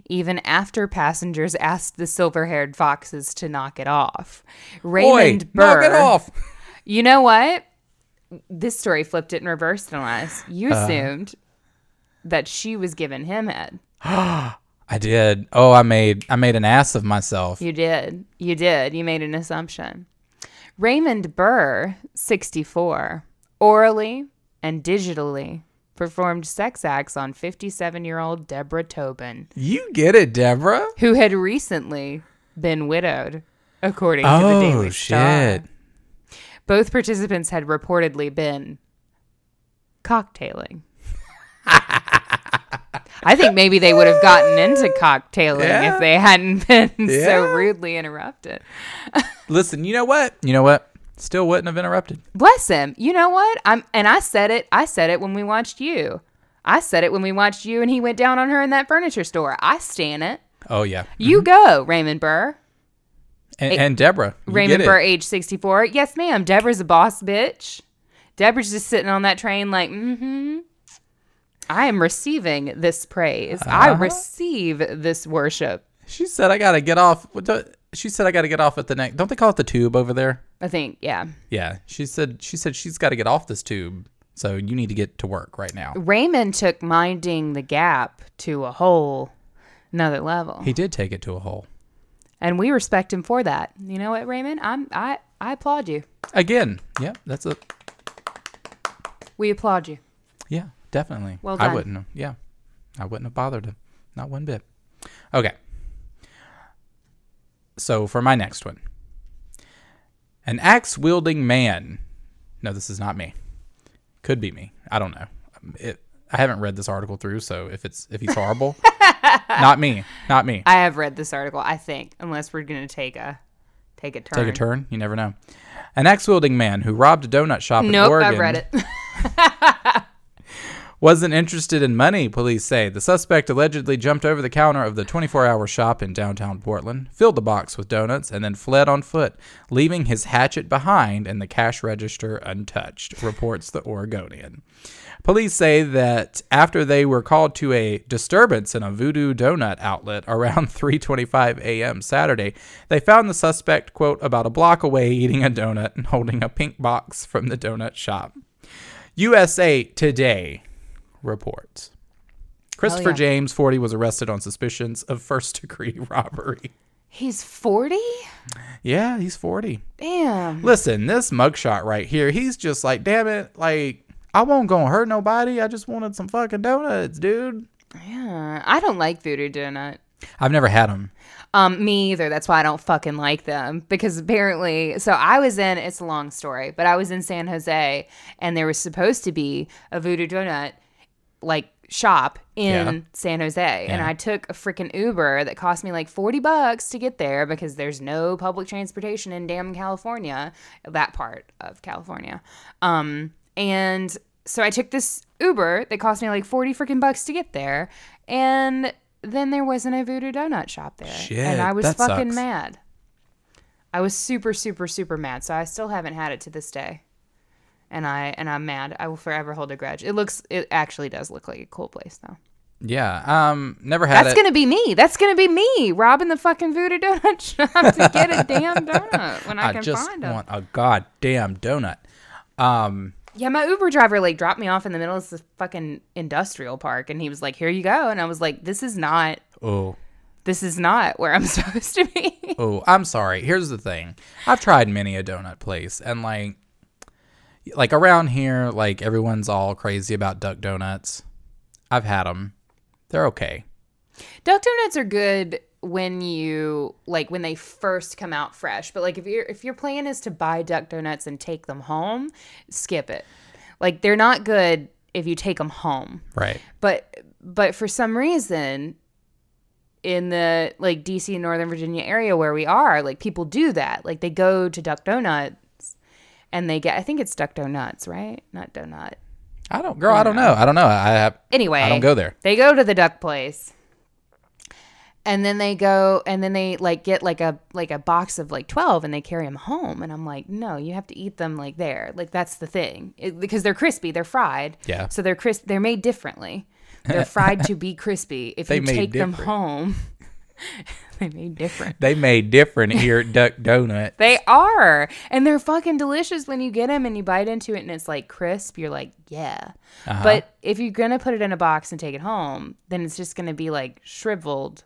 even after passengers asked the silver-haired foxes to knock it off. Raymond Burr, knock it off. You know what? This story flipped it in reverse on us. You assumed that she was giving him head. I did. Oh, I made an ass of myself. You did. You made an assumption. Raymond Burr, 64. Orally and digitally performed sex acts on 57-year-old Deborah Tobin. You get it, Deborah? Who had recently been widowed, according to the Daily Star. Oh, shit. Both participants had reportedly been cocktailing. I think maybe they would have gotten into cocktailing if they hadn't been so rudely interrupted. Listen, you know what? Still wouldn't have interrupted. Bless him. You know what? I said it when we watched you. And he went down on her in that furniture store. I stan it. Oh, yeah. You go, Raymond Burr. And Deborah. Raymond Burr, age 64. Yes, ma'am. Deborah's a boss bitch. Deborah's just sitting on that train like, I am receiving this praise. I receive this worship. She said, I got to get off. She said, I got to get off at the next. Don't they call it the tube over there? I think, yeah. Yeah. She said she's got to get off this tube. So you need to get to work right now. Raymond took minding the gap to a whole another level. He did take it to a whole. And we respect him for that. You know what, Raymond? I applaud you. Again. Yeah, that's it. We applaud you. Yeah, definitely. Well done. I wouldn't have bothered him. Not one bit. Okay. So for my next one. An axe-wielding man. No, this is not me. Could be me. I don't know. I haven't read this article through, so if he's horrible, not me. I have read this article, I think, unless we're going to take a turn. Take a turn? You never know. An axe-wielding man who robbed a donut shop in Oregon. Nope, I've read it. Wasn't interested in money, police say. The suspect allegedly jumped over the counter of the 24-hour shop in downtown Portland, filled the box with donuts, and then fled on foot, leaving his hatchet behind and the cash register untouched, reports the Oregonian. Police say that after they were called to a disturbance in a Voodoo Donut outlet around 3:25 a.m. Saturday, they found the suspect, quote, about a block away eating a donut and holding a pink box from the donut shop. USA Today reports. Christopher James, 40, was arrested on suspicions of first-degree robbery. He's 40? Yeah, he's 40. Damn. Listen, this mugshot right here, he's just like, damn it, like, I won't go hurt nobody. I just wanted some fucking donuts, dude. Yeah. I don't like Voodoo Donut. I've never had them. Me either. That's why I don't fucking like them. Because apparently, so I was in, it's a long story, but I was in San Jose and there was supposed to be a Voodoo Donut, like, shop in San Jose. And I took a freaking Uber that cost me like $40 to get there because there's no public transportation in damn California, that part of California. And so I took this Uber that cost me like 40 freaking bucks to get there. And then there wasn't a Voodoo Donut shop there. Shit, and I was that fucking sucks. mad. I was super, super, super mad. So I still haven't had it to this day. And I'm mad. I will forever hold a grudge. It actually does look like a cool place though. Yeah. Never had That's it. gonna be me. That's gonna be me robbing the fucking Voodoo Donut shop to get a damn donut when I can just find them. want a goddamn donut. Yeah, my Uber driver like dropped me off in the middle of the fucking industrial park, and he was like, "Here you go," and I was like, "This is not where I'm supposed to be." Oh, I'm sorry. Here's the thing. I've tried many a donut place, and like around here, like everyone's all crazy about Duck Donuts. I've had them. They're okay. Duck Donuts are good when when they first come out fresh, but like if your plan is to buy Duck Donuts and take them home, skip it. Like they're not good if you take them home. Right. But for some reason in the like DC and Northern Virginia area where we are, like people do that. Like they go to Duck Donuts and they get, I think it's Duck Donuts, right? Not donut. I don't know. I don't know. Anyway, I don't go there. They go to the duck place. And then they go, and then they like get like a box of like 12 and they carry them home. And I'm like, no, you have to eat them like there. Like that's the thing. Because they're crispy. They're fried. Yeah. So they're crisp. They're made differently. They're fried to be crispy. If you take them home, they made different. They made different here at Duck Donut. They are. And they're fucking delicious when you get them and you bite into it and it's like crisp. You're like, yeah. Uh-huh. But if you're going to put it in a box and take it home, then it's just going to be like shriveled.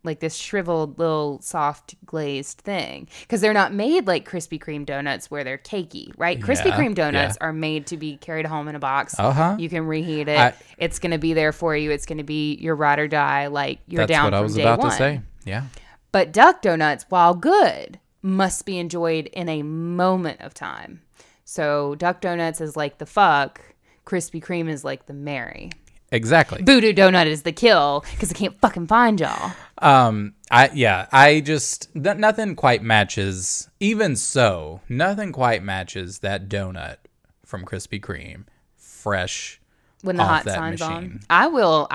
Like this shriveled little soft glazed thing. Because they're not made like Krispy Kreme donuts where they're cakey, right? Krispy Kreme donuts are made to be carried home in a box. Uh-huh. You can reheat it. It's going to be there for you. It's going to be your ride or die. Like you're down from day one. That's what I was about to say. Yeah. But Duck Donuts, while good, must be enjoyed in a moment of time. So Duck Donuts is like the fuck. Krispy Kreme is like the marry. Exactly. Voodoo Donut is the kill because I can't fucking find y'all. Nothing quite matches. Even so, nothing quite matches that donut from Krispy Kreme, fresh. When the hot sign's on, I will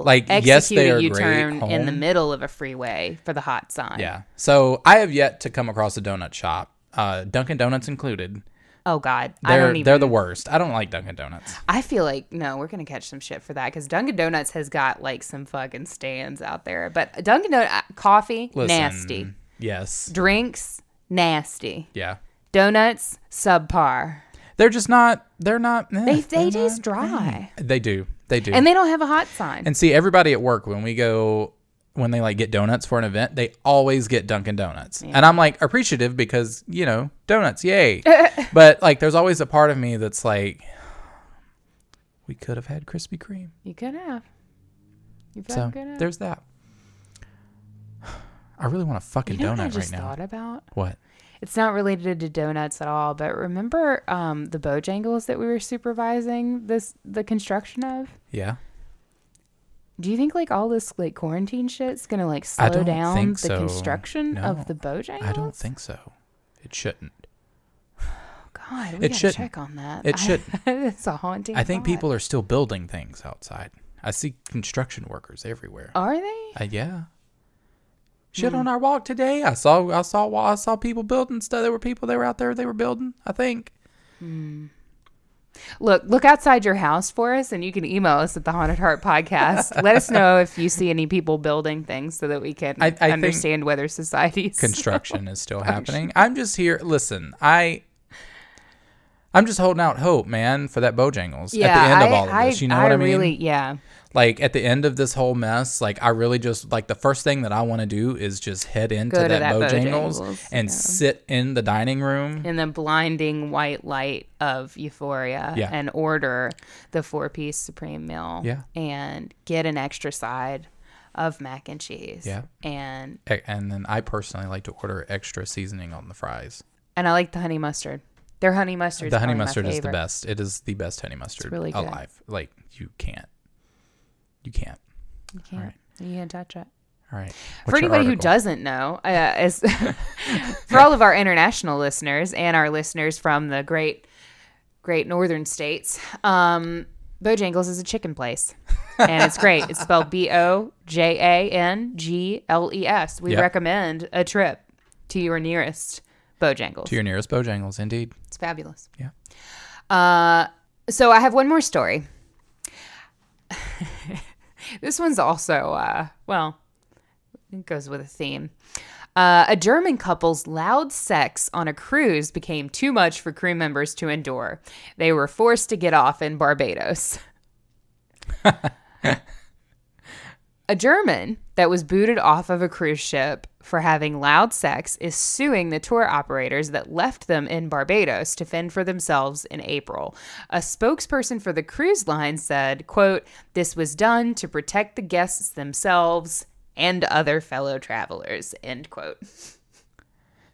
like execute they are a U-turn great in the home. Middle of a freeway for the hot sign. Yeah. So I have yet to come across a donut shop, Dunkin' Donuts included. Oh God, they're the worst. I don't like Dunkin' Donuts. I feel like no, we're gonna catch some shit for that because Dunkin' Donuts has got like some fucking stands out there. But Dunkin' Donuts coffee nasty. Yes. Drinks nasty. Yeah. Donuts subpar. They're just not. They're not. They taste dry. They do. And they don't have a hot sign. And see, everybody at work when they like get donuts for an event, they always get Dunkin' Donuts. Yeah. And I'm like appreciative because, donuts, yay. But like there's always a part of me that's like, we could have had Krispy Kreme. You could have. There's that. I really want a fucking donut right now. I just thought about? What? It's not related to donuts at all, but remember the Bojangles that we were supervising the construction of? Yeah. Do you think like all this like quarantine shit's gonna like slow down the construction of the Bojangles? I don't think so. It shouldn't. Oh God, we gotta check on that. It shouldn't. It's a haunting. I think people are still building things outside. I see construction workers everywhere. Are they? Yeah. Shit on our walk today. I saw people building stuff. There were people that were out there. They were building. I think. Look outside your house for us, and you can email us at the Haunted Heart Podcast. Let us know if you see any people building things so that we can understand whether society's construction is still happening. I'm just here. Listen, I'm just holding out hope, man, for that Bojangles at the end of all of this. You know what I mean? Really, yeah. Like at the end of this whole mess, like I really just like the first thing that I want to do is just head into Go to that that Bojangles and sit in the dining room in the blinding white light of euphoria and order the 4-piece supreme meal and get an extra side of mac and cheese. Yeah. And then I personally like to order extra seasoning on the fries. And I like the honey mustard. Their honey mustard. The honey mustard is the best. It is the best honey mustard really good. alive. Like you can't. You can't. You can't. Right. You can't touch it. All right. For anybody who doesn't know, for all of our international listeners and our listeners from the great northern states, Bojangles is a chicken place. And it's great. It's spelled Bojangles. We recommend a trip to your nearest Bojangles. To your nearest Bojangles, indeed. It's fabulous. Yeah. So I have one more story. This one's also, it goes with a theme. A German couple's loud sex on a cruise became too much for crew members to endure. They were forced to get off in Barbados. A German that was booted off of a cruise ship for having loud sex is suing the tour operators that left them in Barbados to fend for themselves in April. A spokesperson for the cruise line said, quote, "This was done to protect the guests themselves and other fellow travelers," end quote.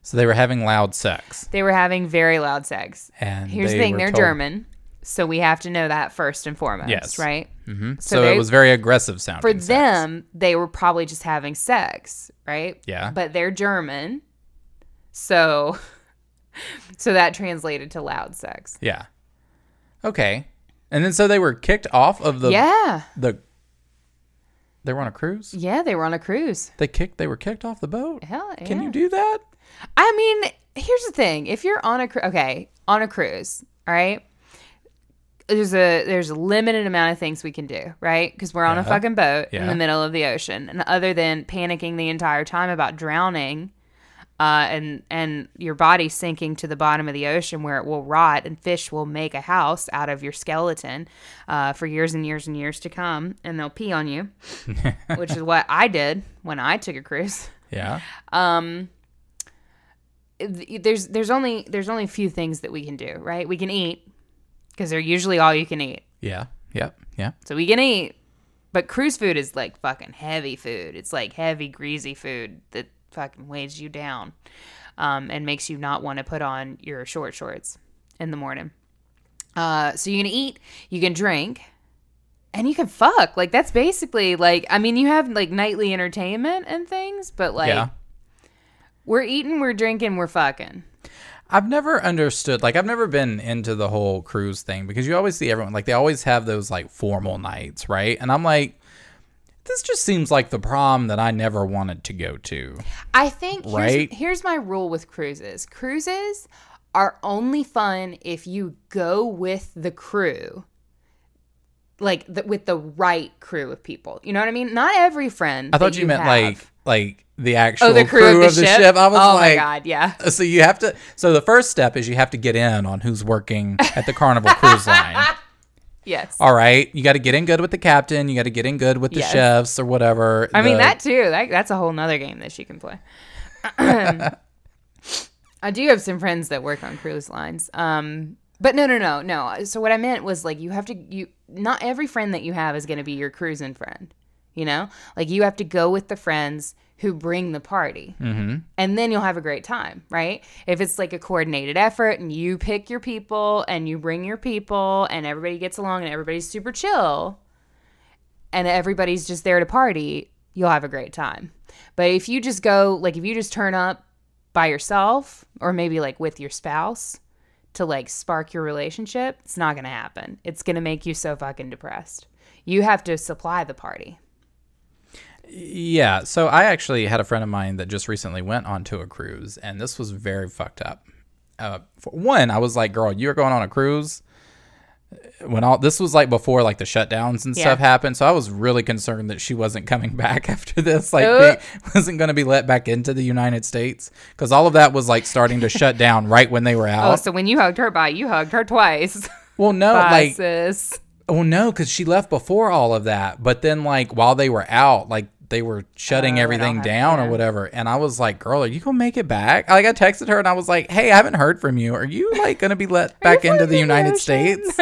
So they were having loud sex. They were having very loud sex. And here's the thing, they're German. So we have to know that first and foremost, yes. Right? Mm-hmm. So it was very aggressive sounding. For them, they were probably just having sex, right? Yeah. But they're German, so that translated to loud sex. Yeah. Okay. And then so they were kicked off of the... Yeah. They were on a cruise? Yeah, they were on a cruise. They were kicked off the boat? Hell yeah. Can you do that? I mean, here's the thing. If you're on a cruise, all right? There's a limited amount of things we can do, right? Because we're on a fucking boat in the middle of the ocean. And other than panicking the entire time about drowning and your body sinking to the bottom of the ocean where it will rot and fish will make a house out of your skeleton for years and years and years to come. And they'll pee on you, which is what I did when I took a cruise. Yeah. There's only a few things that we can do, right? We can eat. Because they're usually all you can eat. Yeah. Yep. Yeah. So we can eat. But cruise food is like fucking heavy food. It's like heavy, greasy food that fucking weighs you down and makes you not want to put on your short shorts in the morning. So you can eat, you can drink, and you can fuck. Like that's basically like, I mean, you have like nightly entertainment and things, but like we're eating, we're drinking, we're fucking. I've never understood, like, I've never been into the whole cruise thing because you always see everyone, like, they always have those, like, formal nights, right? And I'm like, this just seems like the prom that I never wanted to go to. I think, here's my rule with cruises. Cruises are only fun if you go with the crew, like, with the right crew of people. You know what I mean? Not every friend. I thought you meant, like the actual the crew of the ship. I was like, oh my God, yeah. So you have to. So the first step is you have to get in on who's working at the Carnival Cruise Line. Yes. All right. You got to get in good with the captain. You got to get in good with the chefs or whatever. I mean that too. That's a whole nother game that she can play. I do have some friends that work on cruise lines. But no. So what I meant was like not every friend that you have is going to be your cruising friend. You know, like you have to go with the friends who bring the party, and then you'll have a great time, right? If it's like a coordinated effort and you pick your people and you bring your people and everybody gets along and everybody's super chill and everybody's just there to party, you'll have a great time. But if you just go, like if you just turn up by yourself or maybe like with your spouse to like spark your relationship, it's not going to happen. It's going to make you so fucking depressed. You have to supply the party. Yeah, so I actually had a friend of mine that just recently went onto a cruise, and this was very fucked up. For one, I was like, girl, you're going on a cruise? This was like before like the shutdowns and stuff happened, so I was really concerned that she wasn't coming back after this, like wasn't going to be let back into the United States, because all of that was like starting to shut down right when they were out. Oh, so when you hugged her, you hugged her twice. Well, no, bye, like... sis. Oh no, because she left before all of that. But then, like, while they were out, like, they were shutting everything down or whatever. And I was like, girl, are you gonna make it back? Like, I texted her and I was like, hey, I haven't heard from you. Are you like gonna be let back into the United States?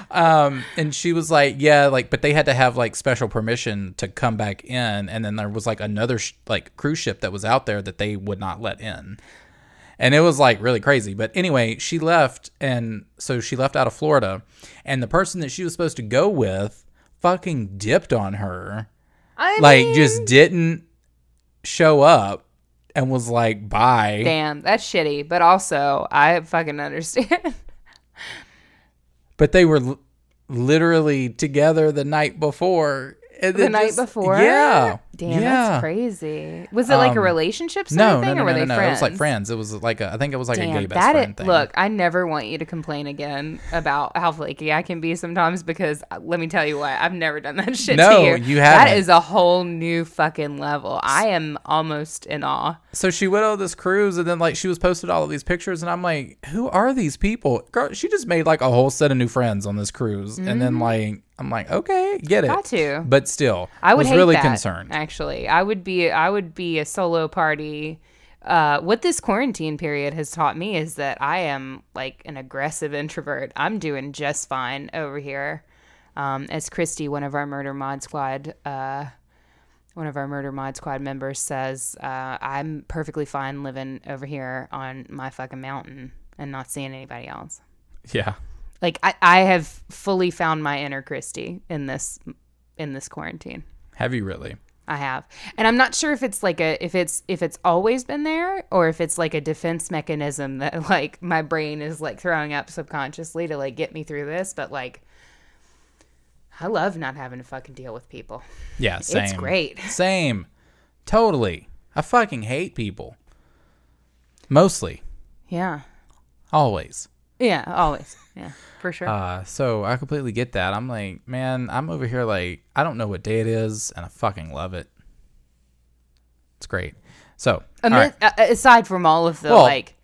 And she was like, yeah, like, but they had to have like special permission to come back in. And then there was like another like cruise ship that was out there that they would not let in. And it was like really crazy. But anyway, she left. And so she left out of Florida. And the person that she was supposed to go with fucking dipped on her. I mean, just didn't show up and was like, bye. Damn, that's shitty. But also, I fucking understand. But they were literally together the night before. The night before? Yeah. Damn, that's crazy. Was it like a relationship sort of thing, or were they friends? No, it was like friends. It was like I think it was like a gay best friend thing. Look, I never want you to complain again about how flaky I can be sometimes, because let me tell you what, I've never done that shit to you. No, you haven't. That is a whole new fucking level. I am almost in awe. So she went on this cruise, and then like she was posted all of these pictures, and I'm like, who are these people? Girl, she just made like a whole set of new friends on this cruise, and then like I'm like, okay, get it. Got to. But still, I was really concerned. Actually, I would be a solo party. What this quarantine period has taught me is that I am like an aggressive introvert. I'm doing just fine over here. As Christy, one of our Murder Mod Squad members says, I'm perfectly fine living over here on my fucking mountain and not seeing anybody else. Yeah. Like I have fully found my inner Christy in this quarantine. Have you really? I have. And I'm not sure if it's like if it's always been there, or if it's like a defense mechanism that like my brain is like throwing up subconsciously to like get me through this, but like I love not having to fucking deal with people. Yeah, same. It's great. Same. Totally. I fucking hate people. Mostly. Yeah. Always. Yeah, always. Yeah, for sure. So I completely get that. I'm like, man, I'm over here like, I don't know what day it is, and I fucking love it. It's great. So, aside from all of the, like,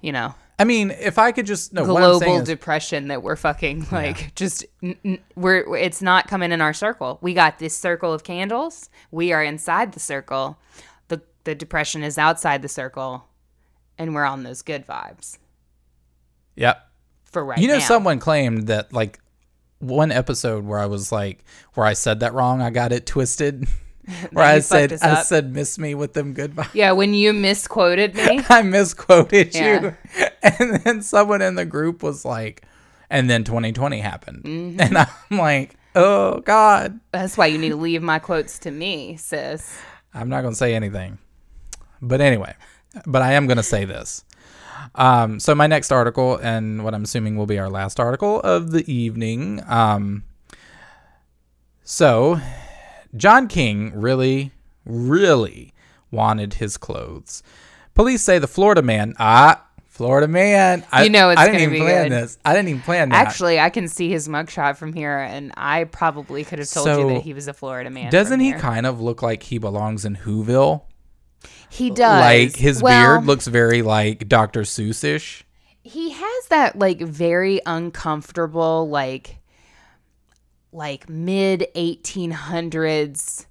you know. I mean, if I could just... No, global depression that we're fucking, like, just... it's not coming in our circle. We got this circle of candles. We are inside the circle. The depression is outside the circle. And we're on those good vibes. Yep. For right now. Someone claimed that like one episode where I was like, where I said that wrong, I got it twisted. Where I said miss me with them good vibes. Yeah, when you misquoted me. I misquoted you. And then someone in the group was like, and then 2020 happened. Mm-hmm. And I'm like, oh God. That's why you need to leave my quotes to me, sis. I'm not going to say anything. But anyway, I am going to say this. So my next article, and what I'm assuming will be our last article of the evening. So John King really, really wanted his clothes. Police say the Florida man. Florida man. I didn't even plan this. I didn't even plan that. Actually, I can see his mugshot from here, and I probably could have told you that he was a Florida man. Doesn't he kind of look like he belongs in Whoville? He does. Like his beard looks very like Dr. Seuss-ish. He has that like very uncomfortable like mid 1800s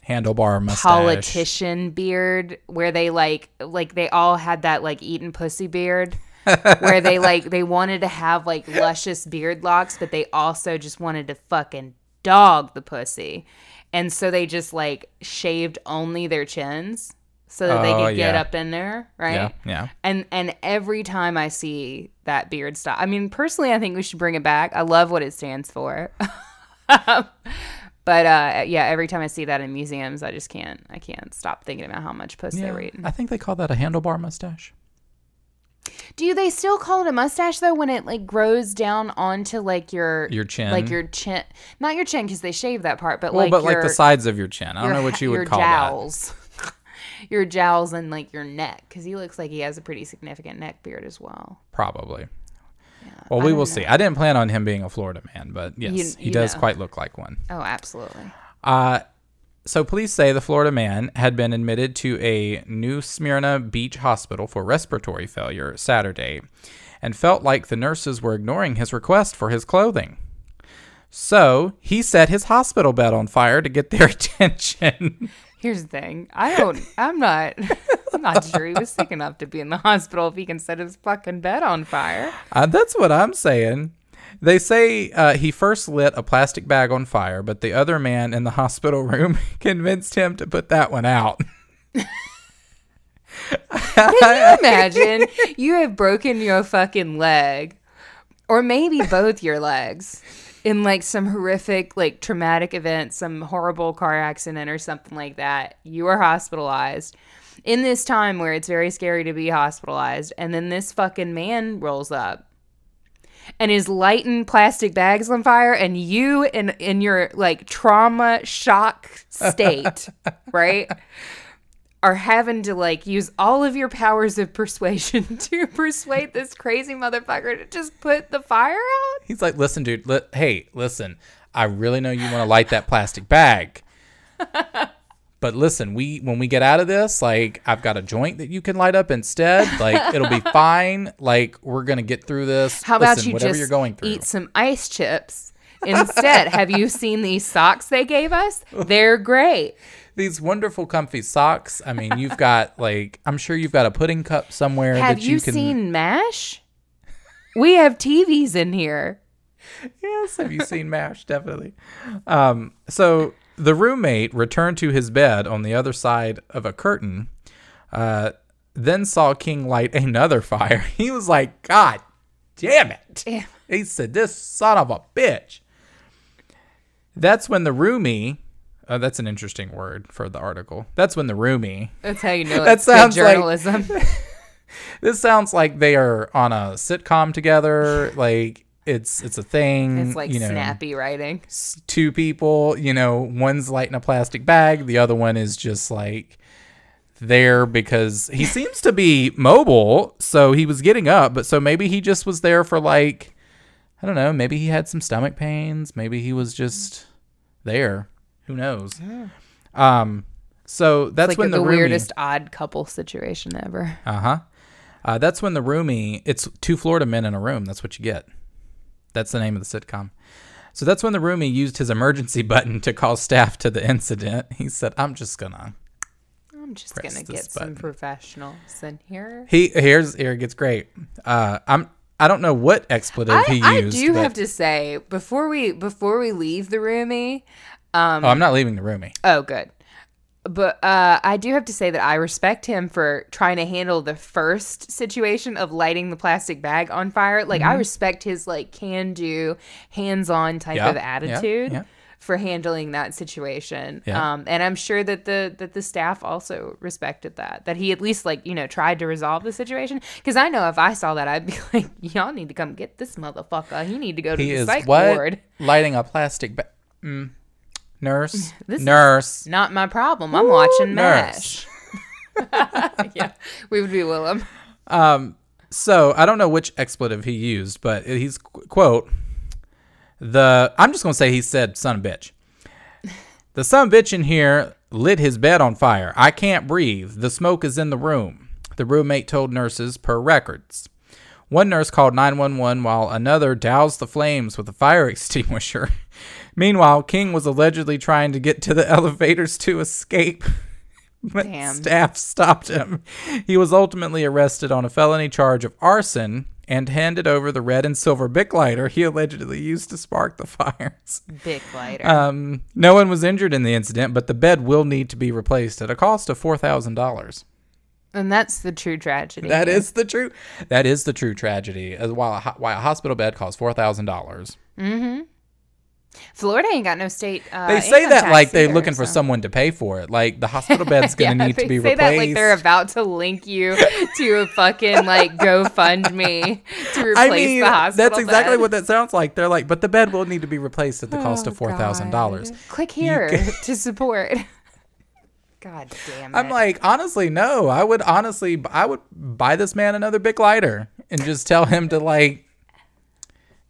handlebar mustache politician beard, where they like they all had that like eating pussy beard, where they wanted to have like luscious beard locks, but they also just wanted to fucking dog the pussy, and so they just like shaved only their chins. So that they could get up in there, right? Yeah. And every time I see that beard style, I mean, personally, I think we should bring it back. I love what it stands for. But every time I see that in museums, I can't stop thinking about how much pussy they were eating. I think they call that a handlebar mustache. Do they still call it a mustache though when it like grows down onto like your chin, like your chin, not your chin because they shave that part, but like the sides of your chin. I don't know what you would call jowls. That. Your jowls and like your neck, because he looks like he has a pretty significant neck beard as well. Probably. Yeah, well, we will see. I didn't plan on him being a Florida man, but yes, he does quite look like one. Oh, absolutely. So police say the Florida man had been admitted to a New Smyrna Beach hospital for respiratory failure Saturday and felt like the nurses were ignoring his request for his clothing. So he set his hospital bed on fire to get their attention. Here's the thing. I'm not sure he was sick enough to be in the hospital if he can set his fucking bed on fire. That's what I'm saying. They say he first lit a plastic bag on fire, but the other man in the hospital room convinced him to put that one out. Can you imagine? You have broken your fucking leg, or maybe both your legs, in like some horrific, like traumatic event, some horrible car accident or something like that. You are hospitalized in this time where it's very scary to be hospitalized. And then this fucking man rolls up and is lighting plastic bags on fire. And you in your like trauma shock state, right, are having to like use all of your powers of persuasion to persuade this crazy motherfucker to just put the fire out. He's like, listen, dude, listen, I really know you want to light that plastic bag. But listen, when we get out of this, like, I've got a joint that you can light up instead. Like, it'll be fine. Like, we're going to get through this. How about listen, you whatever just you're going through. eat some ice chips instead? Have you seen these socks they gave us? They're great. These wonderful comfy socks. I mean, you've got like, I'm sure you've got a pudding cup somewhere. Have that you can... seen MASH? We have TVs in here. Yes, have you seen MASH? Definitely. So the roommate returned to his bed on the other side of a curtain, then saw King light another fire. He was like, God damn it. Yeah. He said, this son of a bitch. That's when the roomie... that's an interesting word for the article. That's when the roomie... That's how you know that it's sounds good journalism. This sounds like they are on a sitcom together. Like, it's a thing. It's like snappy writing. Two people, one's lighting a plastic bag. The other one is just like there because he seems to be mobile. So he was getting up. But so maybe he just was there for like, I don't know. Maybe he had some stomach pains. Maybe he was just there. Who knows? Yeah. So that's like when the roomie, weirdest odd couple situation ever. That's when the roomie, it's two Florida men in a room. That's what you get. That's the name of the sitcom. So that's when the roomie used his emergency button to call staff to the incident. He said, I'm just gonna get some professionals in here. Here it gets great. I don't know what expletive he used. I do have to say, before we leave the roomie, I'm not leaving the roomie. Oh, good. But I do have to say that I respect him for trying to handle the first situation of lighting the plastic bag on fire. Like, I respect his like can-do, hands-on type of attitude for handling that situation. Yeah. And I'm sure that the staff also respected that he at least like, tried to resolve the situation. Because I know if I saw that, I'd be like, y'all need to come get this motherfucker. He need to go to the psych ward. Lighting a plastic bag. Nurse. Nurse. Not my problem. I'm watching MASH. Yeah, we would be Willem. So I don't know which expletive he used, but he's quote I'm just gonna say he said son of a bitch. The son of a bitch in here lit his bed on fire. I can't breathe. The smoke is in the room. The roommate told nurses per records. One nurse called 911 while another doused the flames with a fire extinguisher. Meanwhile, King was allegedly trying to get to the elevators to escape, but staff stopped him. He was ultimately arrested on a felony charge of arson and handed over the red and silver Bic lighter he allegedly used to spark the fires. Bic lighter. No one was injured in the incident, but the bed will need to be replaced at a cost of $4,000. And that's the true tragedy. That is the true tragedy. Why a hospital bed costs $4,000. Mm-hmm. Florida ain't got no state. They say that like they're looking for someone to pay for it. Like the hospital bed's gonna need to be replaced. They say that like they're about to link you to a fucking like GoFundMe to replace the hospital. That's exactly what that sounds like. They're like, but the bed will need to be replaced at the cost of $4,000. Click here to support. God damn it. I'm like, honestly, no. I would buy this man another Bic lighter and just tell him to like.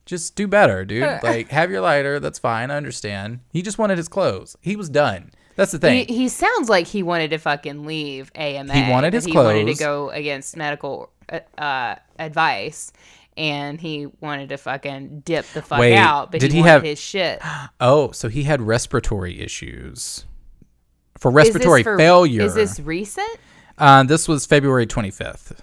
Just do better, dude. Like, have your lighter. That's fine. I understand. He just wanted his clothes. He was done. That's the thing. He sounds like he wanted to fucking leave AMA. He wanted his clothes. He wanted to go against medical advice. and he wanted to fucking dip the fuck Wait, out, but did he he wanted have- his shit. Oh, so he had respiratory issues. For respiratory failure. Is this recent? This was February 25th.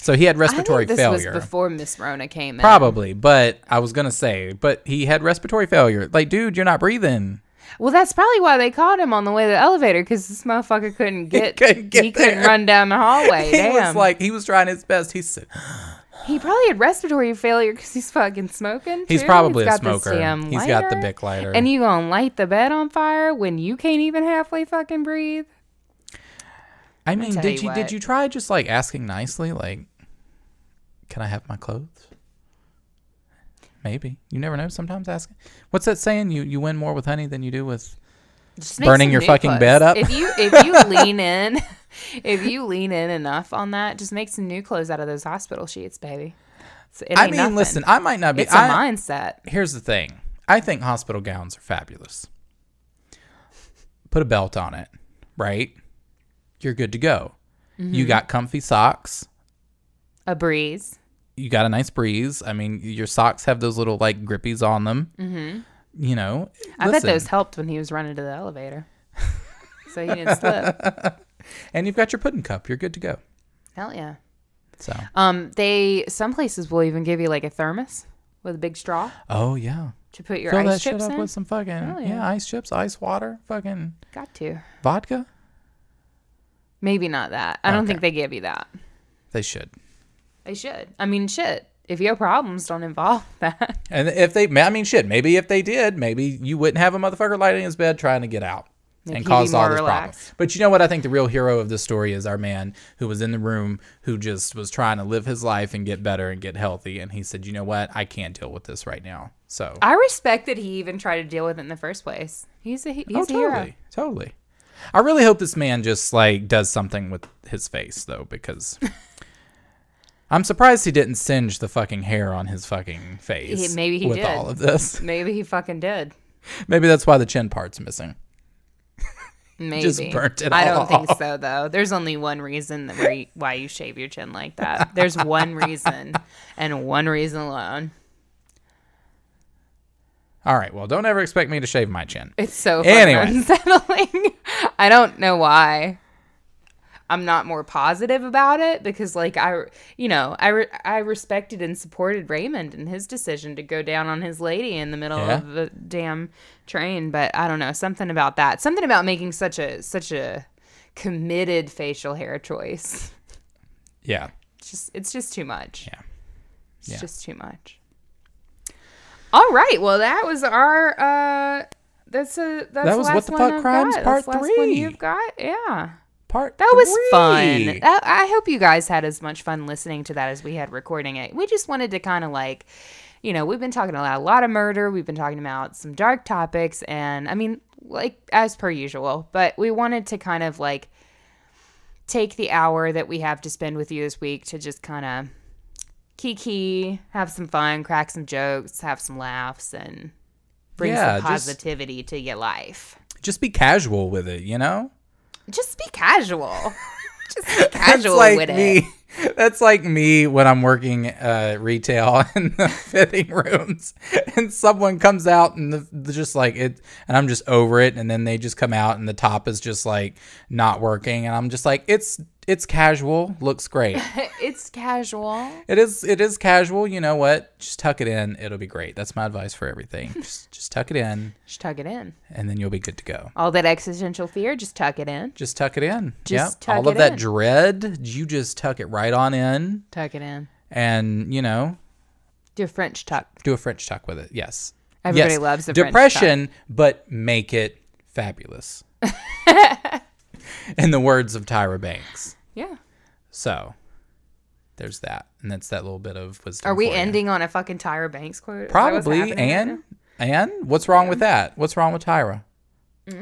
So he had respiratory I think this failure. was before Miss Rona came in. Probably, but I was going to say, but he had respiratory failure. Like, dude, you're not breathing. Well, that's probably why they caught him on the way to the elevator, because this motherfucker couldn't get. He couldn't run down the hallway. He was trying his best. He said, he probably had respiratory failure because he's fucking smoking. He's too. probably He's a smoker. He's got the Bic lighter. And you gonna light the bed on fire when you can't even halfway fucking breathe? I mean, did you try just like asking nicely, like, can I have my clothes? Maybe. You never know. Sometimes asking. What's that saying? You win more with honey than you do with burning your fucking bed up. If you lean in, if you lean in enough on that, just make some new clothes out of those hospital sheets, baby. I mean, listen, I might not be. It's a mindset. Here's the thing. I think hospital gowns are fabulous. Put a belt on it, right? You're good to go. Mm-hmm. You got comfy socks. A breeze. You got a nice breeze. I mean, your socks have those little like grippies on them. Mm-hmm. You know, I bet those helped when he was running to the elevator, so he didn't slip. And you've got your pudding cup. You're good to go. Hell yeah. So, some places will even give you like a thermos with a big straw. Oh yeah. To put your Fill ice that chips shit up in with some fucking ice chips, ice water, fucking got to vodka. Maybe not that. I don't think they give you that. They should. They should. I mean, shit. If your problems don't involve that. And if they, I mean, shit, maybe if they did, maybe you wouldn't have a motherfucker lying in his bed trying to get out and cause all this problem. But you know what? I think the real hero of this story is our man who was in the room who just was trying to live his life and get better and get healthy. And he said, you know what? I can't deal with this right now. So I respect that he even tried to deal with it in the first place. He's a hero. Totally. I really hope this man just like does something with his face though, because I'm surprised he didn't singe the fucking hair on his fucking face. Maybe he with did. All of this. Maybe he fucking did. Maybe that's why the chin part's missing. Maybe. Just burnt it all I don't off. think so, though. There's only one reason why you shave your chin like that. There's one reason, and one reason alone. All right, well, don't ever expect me to shave my chin. It's so fucking unsettling. I don't know why I'm not more positive about it, because like I respected and supported Raymond in his decision to go down on his lady in the middle of the damn train, but I don't know, something about that. Something about making such a committed facial hair choice. Yeah. It's just too much. Yeah. It's just too much. All right. Well, that was our that was What the Fuck Crimes Part 3. That's the last one you've got? Yeah. That was fun. I hope you guys had as much fun listening to that as we had recording it. We just wanted to kind of like, we've been talking a lot of murder. We've been talking about some dark topics, and I mean, like as per usual, but we wanted to kind of like take the hour that we have to spend with you this week to just kind of kiki, have some fun, crack some jokes, have some laughs, and bring some positivity to your life. Just be casual with it, Just be casual. Just be casual with it. That's like me when I'm working retail in the fitting rooms, and someone comes out and just like it, and I'm just over it, and then they just come out and the top is just like not working, and I'm just like, it's casual, looks great. It's casual. It is casual. You know what? Just tuck it in. It'll be great. That's my advice for everything. Just tuck it in. Just tuck it in. And then you'll be good to go. All that existential fear, just tuck it in. Just tuck it in. Just tuck it in. All of that dread, you just tuck it right on in. Tuck it in. And, do a French tuck. Do a French tuck with it. Yes. Everybody loves the depression, French tuck. But make it fabulous. In the words of Tyra Banks. Yeah. So, there's that. And that's that little bit of wisdom. Are we ending on a fucking Tyra Banks quote? Probably. And what's wrong with that? What's wrong with Tyra? I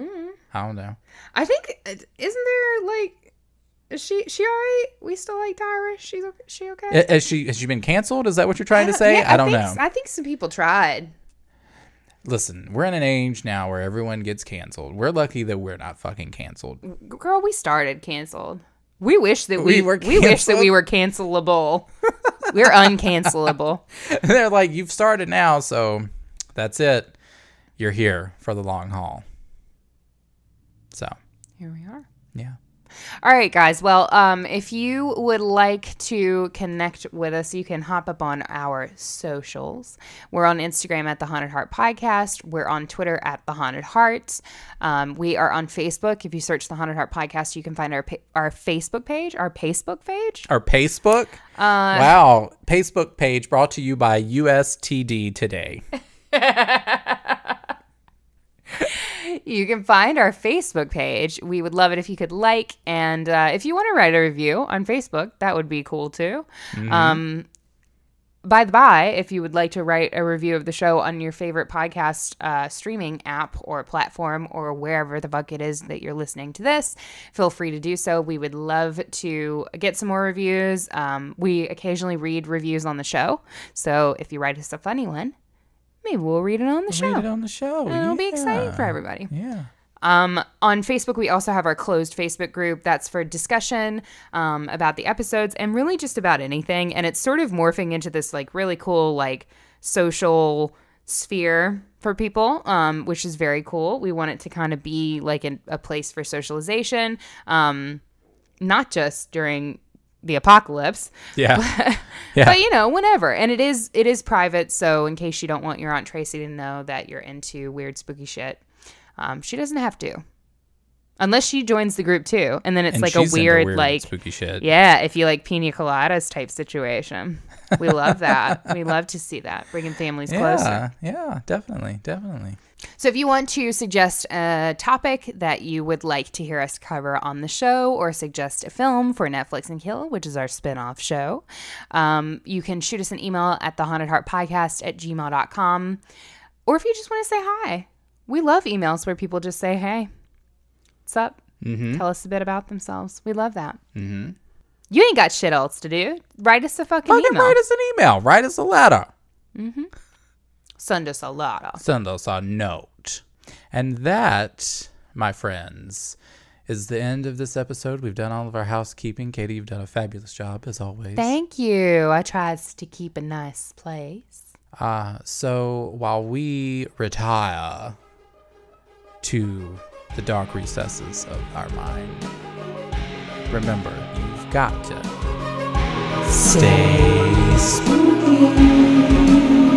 don't know. I think, isn't there like, is she all right? We still like Tyra? She okay? Has she been canceled? Is that what you're trying to say? Yeah, I don't know. I think some people tried. Listen, we're in an age now where everyone gets canceled. We're lucky that we're not fucking canceled. Girl, we started canceled. We wish that we were cancelable. We're uncancelable. They're like, you've started now, so that's it. You're here for the long haul. So Here we are. yeah. All right, guys. Well, if you would like to connect with us, you can hop up on our socials. We're on Instagram at The Haunted Heart Podcast. We're on Twitter at The Haunted Hearts. We are on Facebook. If you search The Haunted Heart Podcast, you can find our Facebook page, our Facebook page. Our Facebook? Wow. Facebook page brought to you by USTD Today. You can find our Facebook page. We would love it if you could like, and if you want to write a review on Facebook, that would be cool too. By the by, if you would like to write a review of the show on your favorite podcast streaming app or platform or wherever the fuck it is that you're listening to this, feel free to do so. We would love to get some more reviews. We occasionally read reviews on the show, so if you write us a funny one, maybe we'll read it on the show. Read it on the show. And it'll be exciting for everybody. Yeah. On Facebook, we also have our closed Facebook group. That's for discussion about the episodes and really just about anything. And it's sort of morphing into this like really cool like social sphere for people, which is very cool. We want it to kind of be like a place for socialization, not just during the apocalypse. Yeah. But you know, whenever. And it is private, so in case you don't want your Aunt Tracy to know that you're into weird spooky shit, she doesn't have to. Unless she joins the group too. And then it's like a weird like spooky shit. Yeah, if you like pina coladas type situation. We love that. We love to see that. Bringing families closer. Yeah, definitely. So if you want to suggest a topic that you would like to hear us cover on the show or suggest a film for Netflix and Kill, which is our spin-off show, you can shoot us an email at thehauntedheartpodcast@gmail.com. Or if you just want to say hi. We love emails where people just say, hey, what's up? Tell us a bit about themselves. We love that. You ain't got shit else to do. Write us a fucking email. Write us an email. Write us a letter. Send us a letter. Send us a note. And that, my friends, is the end of this episode. We've done all of our housekeeping. Katie, you've done a fabulous job, as always. Thank you. I tries to keep a nice place. So while we retire to the dark recesses of our mind, remember, you've got to stay spooky.